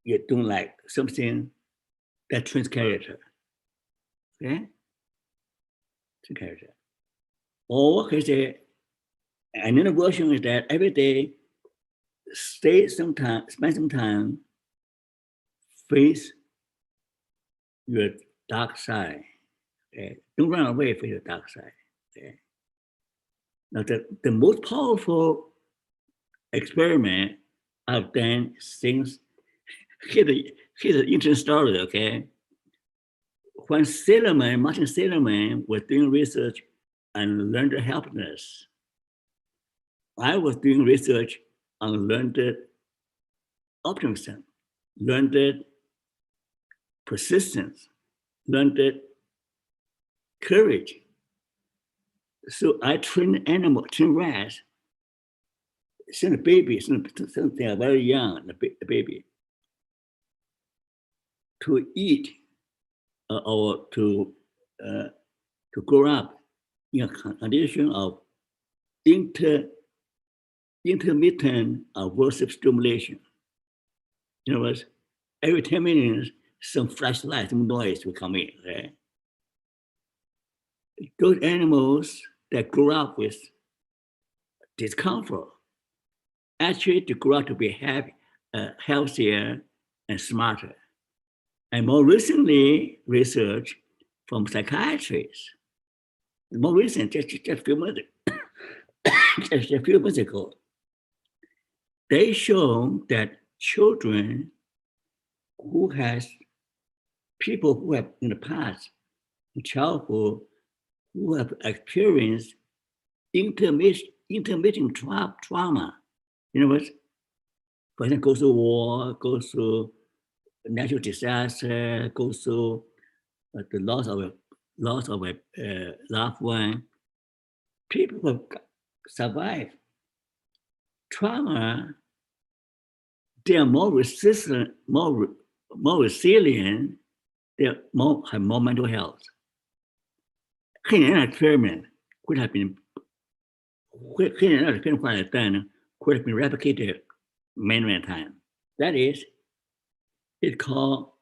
you don't like, something that trains character. Okay? Two characters. Or can say, another version is that every day, spend some time, face your dark side. Okay? Don't run away from your dark side. Okay? Now, the most powerful experiment I've done since, here's an interesting story, okay? When Martin Seligman was doing research on learned helplessness, I was doing research on learned optimism, learned persistence, learned courage. So I train rats, since they are very young, the baby, to eat or to grow up in a condition of intermittent aversive stimulation. In other words, every 10 minutes, some flashlight, some noise will come in. Right? Those animals that grow up with discomfort actually to grow up to be happy, healthier and smarter. And more recently, research from psychiatrists, more recent, just a few months ago, they show that children people who have in the past, in childhood, who have experienced intermittent trauma, in other words, for example, goes through war, goes through natural disaster, goes through the loss of a loved one. People who have survived trauma, they are more resistant, more resilient, they have more mental health. An experiment could have been replicated many times. That is, it's called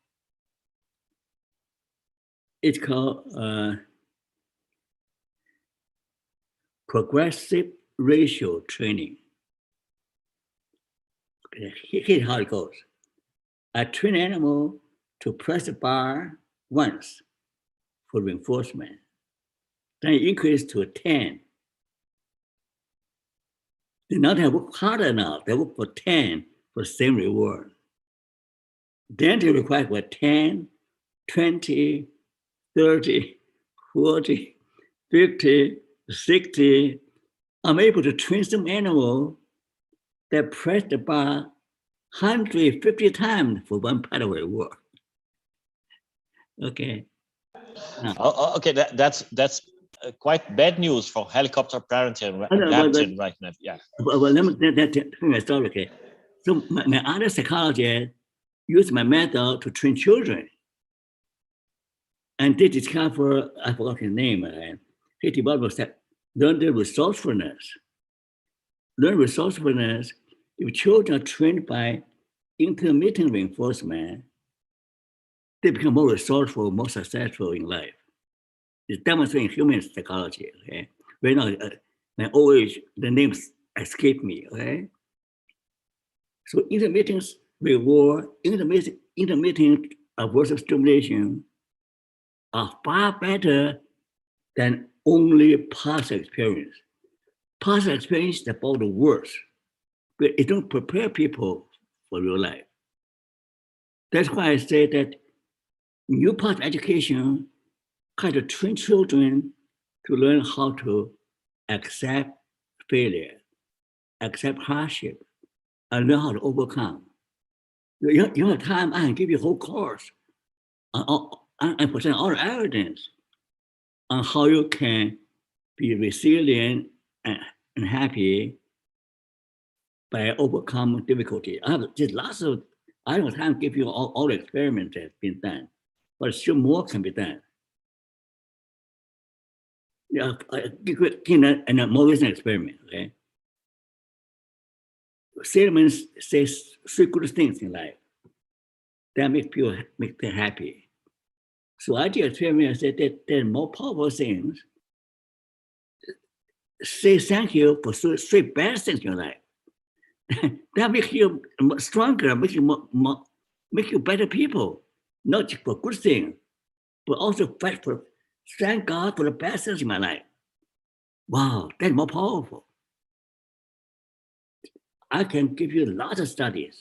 progressive ratio training. Here's how it goes. I train an animal to press the bar once for reinforcement. Then it increases to 10. They not have worked hard enough. They work for 10 for the same reward. Then they require for 10, 20, 30, 40, 50, 60. I'm able to train some animal that press the bar 150 times for one part of the reward. Okay. Okay, that's quite bad news for helicopter parenting right now. Yeah. Well, let me start. Okay. So my other psychologist used my method to train children, and they discover, I forgot his name. He developed learned resourcefulness. Learn resourcefulness. If children are trained by intermittent reinforcement, they become more resourceful, more successful in life. It's demonstrated in human psychology. Okay, right now, my old age, the names escape me. Okay, so intermittent reward, intermittent aversive stimulation are far better than only past experience. Past experience is about the worst, but it don't prepare people for real life. That's why I say that new part of education kind of train children to learn how to accept failure, accept hardship, and learn how to overcome. You have time, I can give you a whole course and present all the evidence on how you can be resilient and happy by overcoming difficulty. I have just I don't have time to give you all the experiments that have been done, but still more can be done. Yeah, and a more recent experiment, okay? Seligman says 3 good things in life that make them happy. So I just tell me, I said that there are more powerful things. Say thank you for three bad things in your life. That makes you stronger, makes you make you better people, not just for good things, but also fight for, thank God for the bad things in my life. Wow, that's more powerful. I can give you lots of studies.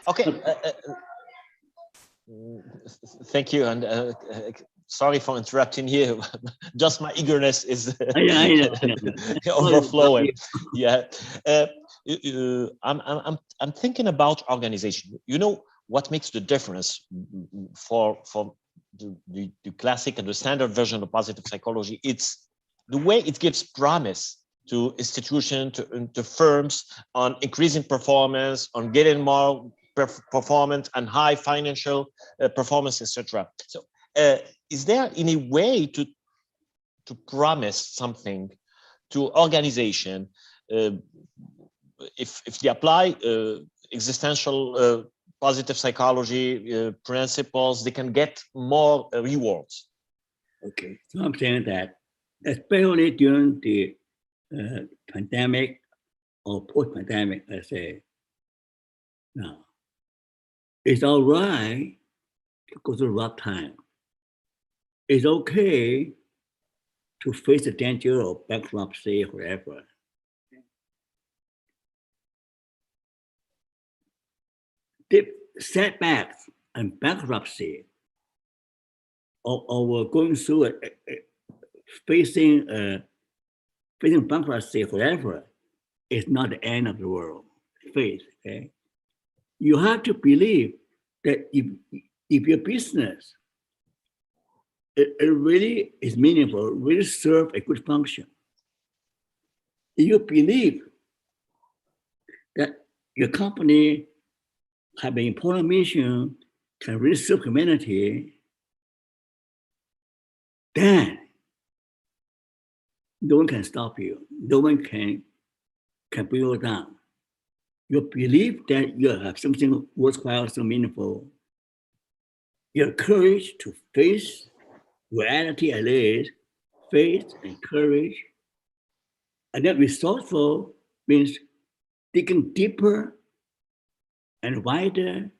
Okay. Thank you, and sorry for interrupting you. Just my eagerness is I know. overflowing. Yeah, I'm thinking about organization. You know what makes the difference for the classic and the standard version of positive psychology? It's the way it gives promise to institutions, to firms, on increasing performance, on getting more performance and high financial performance, etc. So, is there any way to promise something to organization if they apply existential positive psychology principles, they can get more rewards? Okay, so I'm saying that, especially during the pandemic or post-pandemic, I say, now, it's all right to go through a rough time. It's okay to face the danger of bankruptcy or whatever. The setbacks and bankruptcy or going through facing bankruptcy or whatever is not the end of the world. Faith, okay? You have to believe that if your business it really is meaningful, really serve a good function, you believe that your company have an important mission, can really serve humanity, then no one can stop you. No one can bring you down. You believe that you have something worthwhile, so meaningful. Your courage to face reality as it is, faith and courage. And then resourceful means digging deeper and wider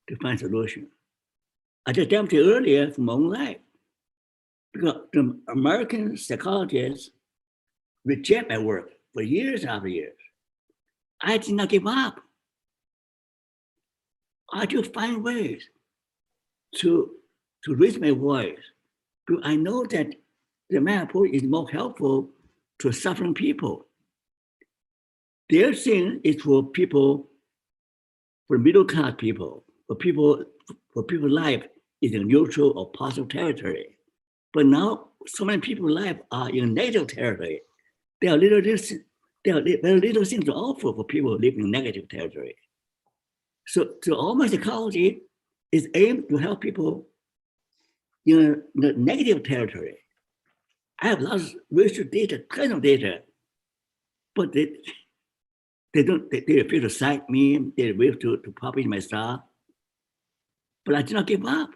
to find solution. I just demonstrated earlier from my own life, because the American psychologists reject my work for years after years. I did not give up. I just find ways to raise my voice, because I know that the my approach is more helpful to suffering people. Their thing is for people, for middle class people, for people life is in neutral or positive territory. But now so many people's life are in negative territory. There are very little things to offer for people living in negative territory. So all my psychology is aimed to help people in the negative territory. I have lots of research data, kind of data, but they refuse to cite me, they refuse to publish my stuff. But I did not give up.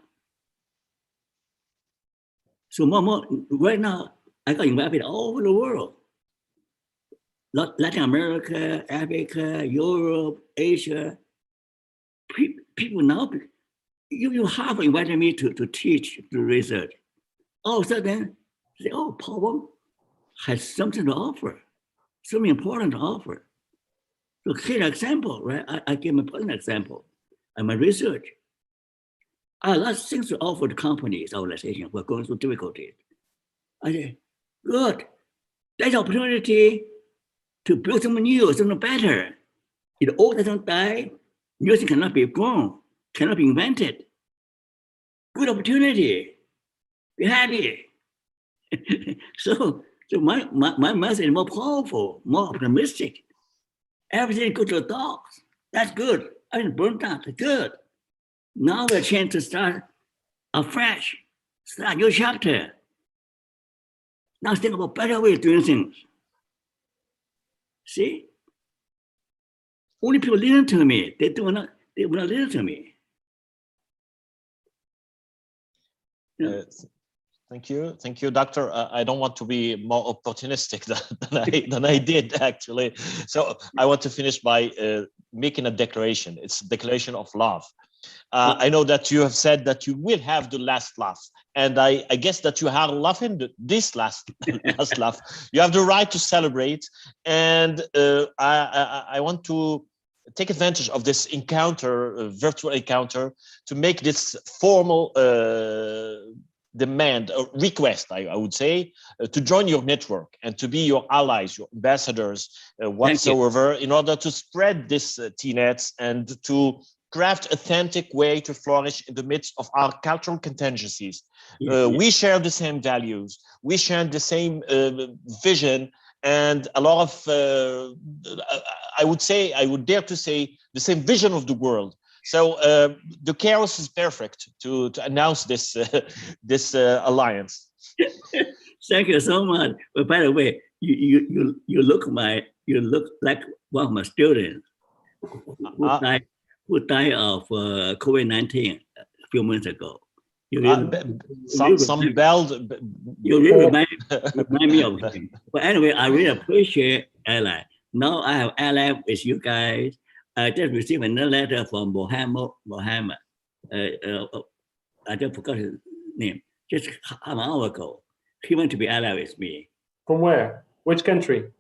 So more, right now, I got invited all over the world. Latin America, Africa, Europe, Asia. People now, you half invited me to teach, to research. All of a sudden, say, oh, Paul has something to offer, something important to offer. So here's an example, right? I give a personal example of my research. I have lots of things to offer the companies, organizations who are going through difficulties. I say, good, there's an opportunity to build something new, something better. If the old doesn't die, new thing cannot be grown, cannot be invented. Good opportunity, be happy. So my message is more powerful, more optimistic. Everything goes to the dogs. That's good. I didn't burn down, that's good. Now we're a chance to start afresh, start a new chapter. Now think about better way of doing things. See? Only people listen to me. They will not listen to me. Thank you, Doctor. I don't want to be more opportunistic than I did actually. So I want to finish by making a declaration. It's a declaration of love. I know that you have said that you will have the last laugh, and I guess that you are laughing this last laugh. You have the right to celebrate, and I want to take advantage of this encounter, virtual encounter, to make this formal demand, or request, I would say, to join your network and to be your allies, your ambassadors, whatsoever, in order to spread this TNETs and to craft authentic way to flourish in the midst of our cultural contingencies. We share the same values, we share the same vision, and a lot of, I would dare to say, the same vision of the world. So the chaos is perfect to announce this this alliance. Thank you so much. But by the way, you look like one of my students who died of COVID-19 a few months ago. You really remind me of him. But anyway, I really appreciate ally. Now I have ally with you guys. I just received another letter from Mohammed. I just forgot his name. Just an hour ago, he went to be ally with me. From where? Which country?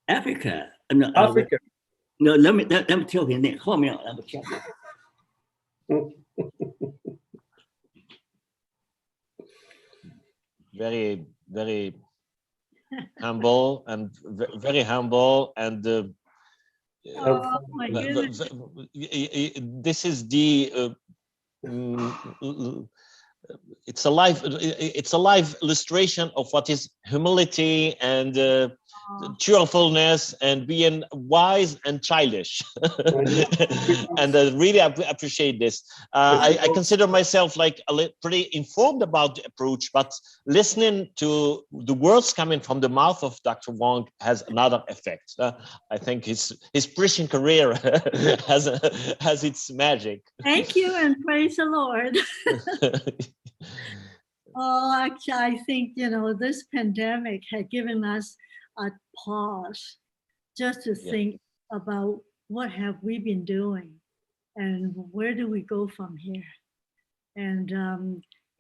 Africa. Africa. No, let me tell his name. Hold me on. Let me check. Very, very humble and very humble, and oh my goodness. this is the it's a live illustration of what is humility and cheerfulness and being wise and childish. And I really appreciate this. I consider myself like pretty informed about the approach, but listening to the words coming from the mouth of Dr. Wong has another effect. I think his preaching career has its magic. Thank you and praise the Lord. Oh, actually, I think, this pandemic had given us a pause just to think about what have we been doing and where do we go from here. And,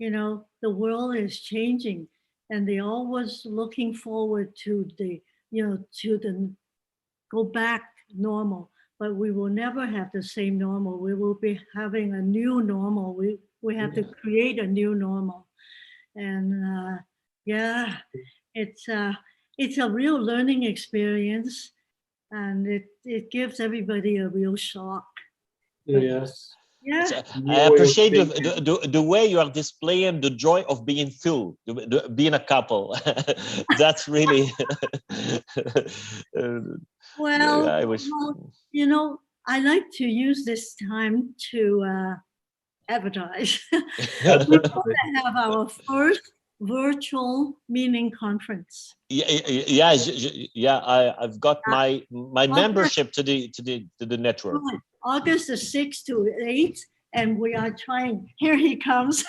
the world is changing and they always looking forward to the go back normal, but we will never have the same normal. We will be having a new normal. We have to create a new normal. And it's a real learning experience, and it gives everybody a real shock. Yes. Yeah. I appreciate the way you are displaying the joy of being full, being a couple. That's really. Well, I wish. I like to use this time to advertise. We're going to have our first virtual meeting conference. I've got my membership to the network. August the 6th to 8th, and we are trying. Here he comes.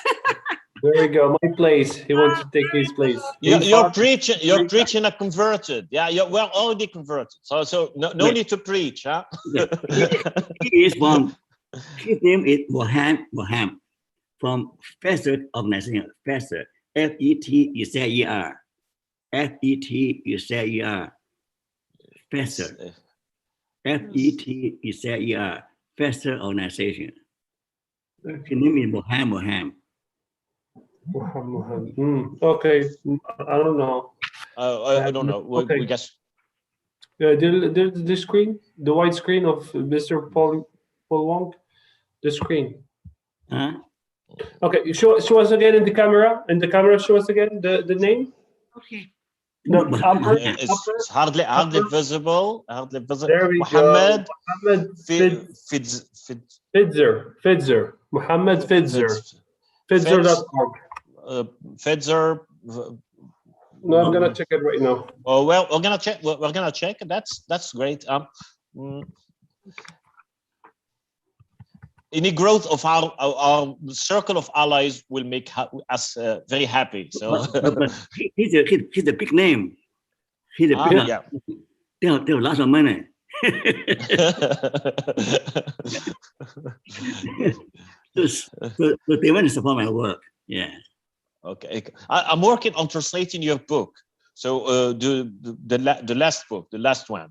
There we go. My place. He wants to take his place. You're preaching a converted. Yeah, we're already converted. So no need to preach, huh? He is from. His name is Moham from FETER organization. FETER. FETER. FETER. FETER. FETER. FETER organization. His name is Moham. Okay, I don't know. I don't know. Okay. We guess. The screen, the white screen of Mr. Paul Wong, the screen. Huh? Okay, show us again in the camera. In the camera, show us again the name. Okay. No, It's hardly visible. Hardly visible. There we Mohammed go. Fidzer. Mohammed Fidzer. Fidzer.org. Fidzer. No, I'm gonna check it right now. Oh well, we're gonna check. We're gonna check. That's great. any growth of our circle of allies will make us very happy. So but he's a big name. He's a big. yeah. They have lots of money. So they want to support my work. Yeah. Okay. I'm working on translating your book. So the last book, the last one.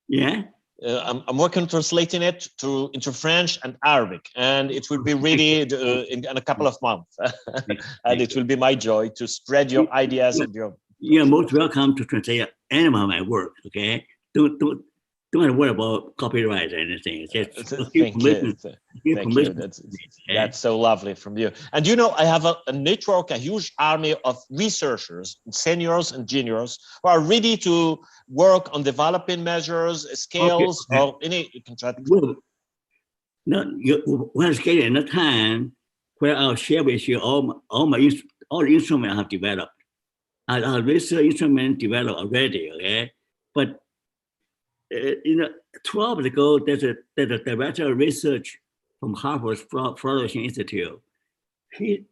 Yeah. I'm working on translating it into French and Arabic, and it will be ready in a couple of months. And it will be my joy to spread your ideas and your. You're most welcome to translate any of my work. Okay. Don't worry about copyright or anything. Just Thank you. Thank you. That's so lovely from you. And you know, I have a network, a huge army of researchers, seniors and juniors, who are ready to work on developing measures, scales, or any. You can try to. Well, no, we're getting a time where I'll share with you all the instruments I have developed. I research instrument developed already. Okay, but 12 years ago, there's a director of research from Harvard's Flourishing Institute. He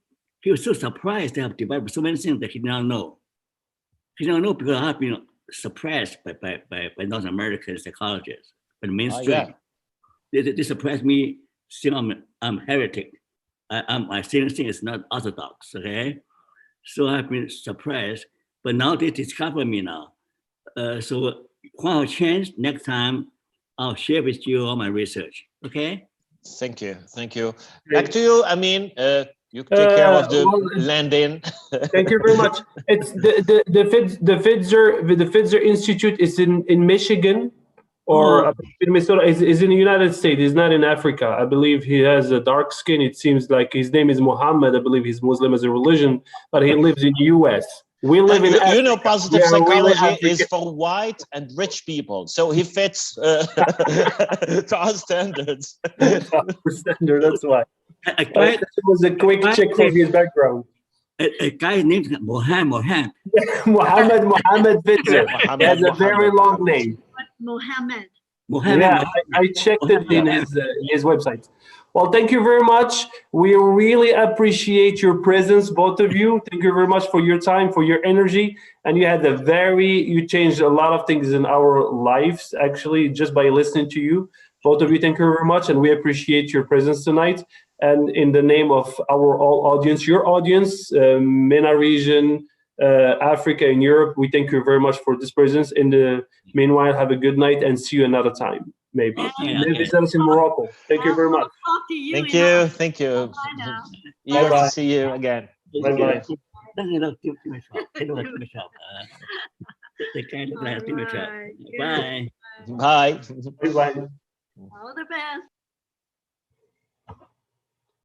was so surprised to have developed so many things that he did not know. He did not know because I have been suppressed by North American psychologists, by the mainstream. They suppressed me, saying I'm heretic. I think it's not orthodox. Okay, so I've been suppressed, but now they discover me now. So when I change next time, I'll share with you all my research. Okay. Thank you. Thank you. Back to you. I mean, you take care of the landing. Thank you very much. It's the Fitzer Institute is in Michigan, or in Minnesota. Is in the United States. He's not in Africa. I believe he has a dark skin. It seems like his name is Muhammad. I believe he's Muslim as a religion, but he lives in the U.S. We live in Africa. You know, positive psychology is for white and rich people, so he fits to our standards. Standard, that's why. It was a quick check for his background. A guy named Mohammed. Mohammed Fitzer. He has a very long name. Mohammed. Yeah, I checked it in his website. Well, thank you very much. We really appreciate your presence, both of you. Thank you very much for your time, for your energy. And you changed a lot of things in our lives, actually, just by listening to you. Both of you, thank you very much. And we appreciate your presence tonight. And in the name of our all audience, your audience, MENA region, Africa and Europe, we thank you very much for this presence. In the meanwhile, have a good night and see you another time. Maybe. Maybe that's in Morocco. Thank you very much. Thank you. Thank you. Eager to see you again. Bye-bye. Bye. Bye. Bye. All the best.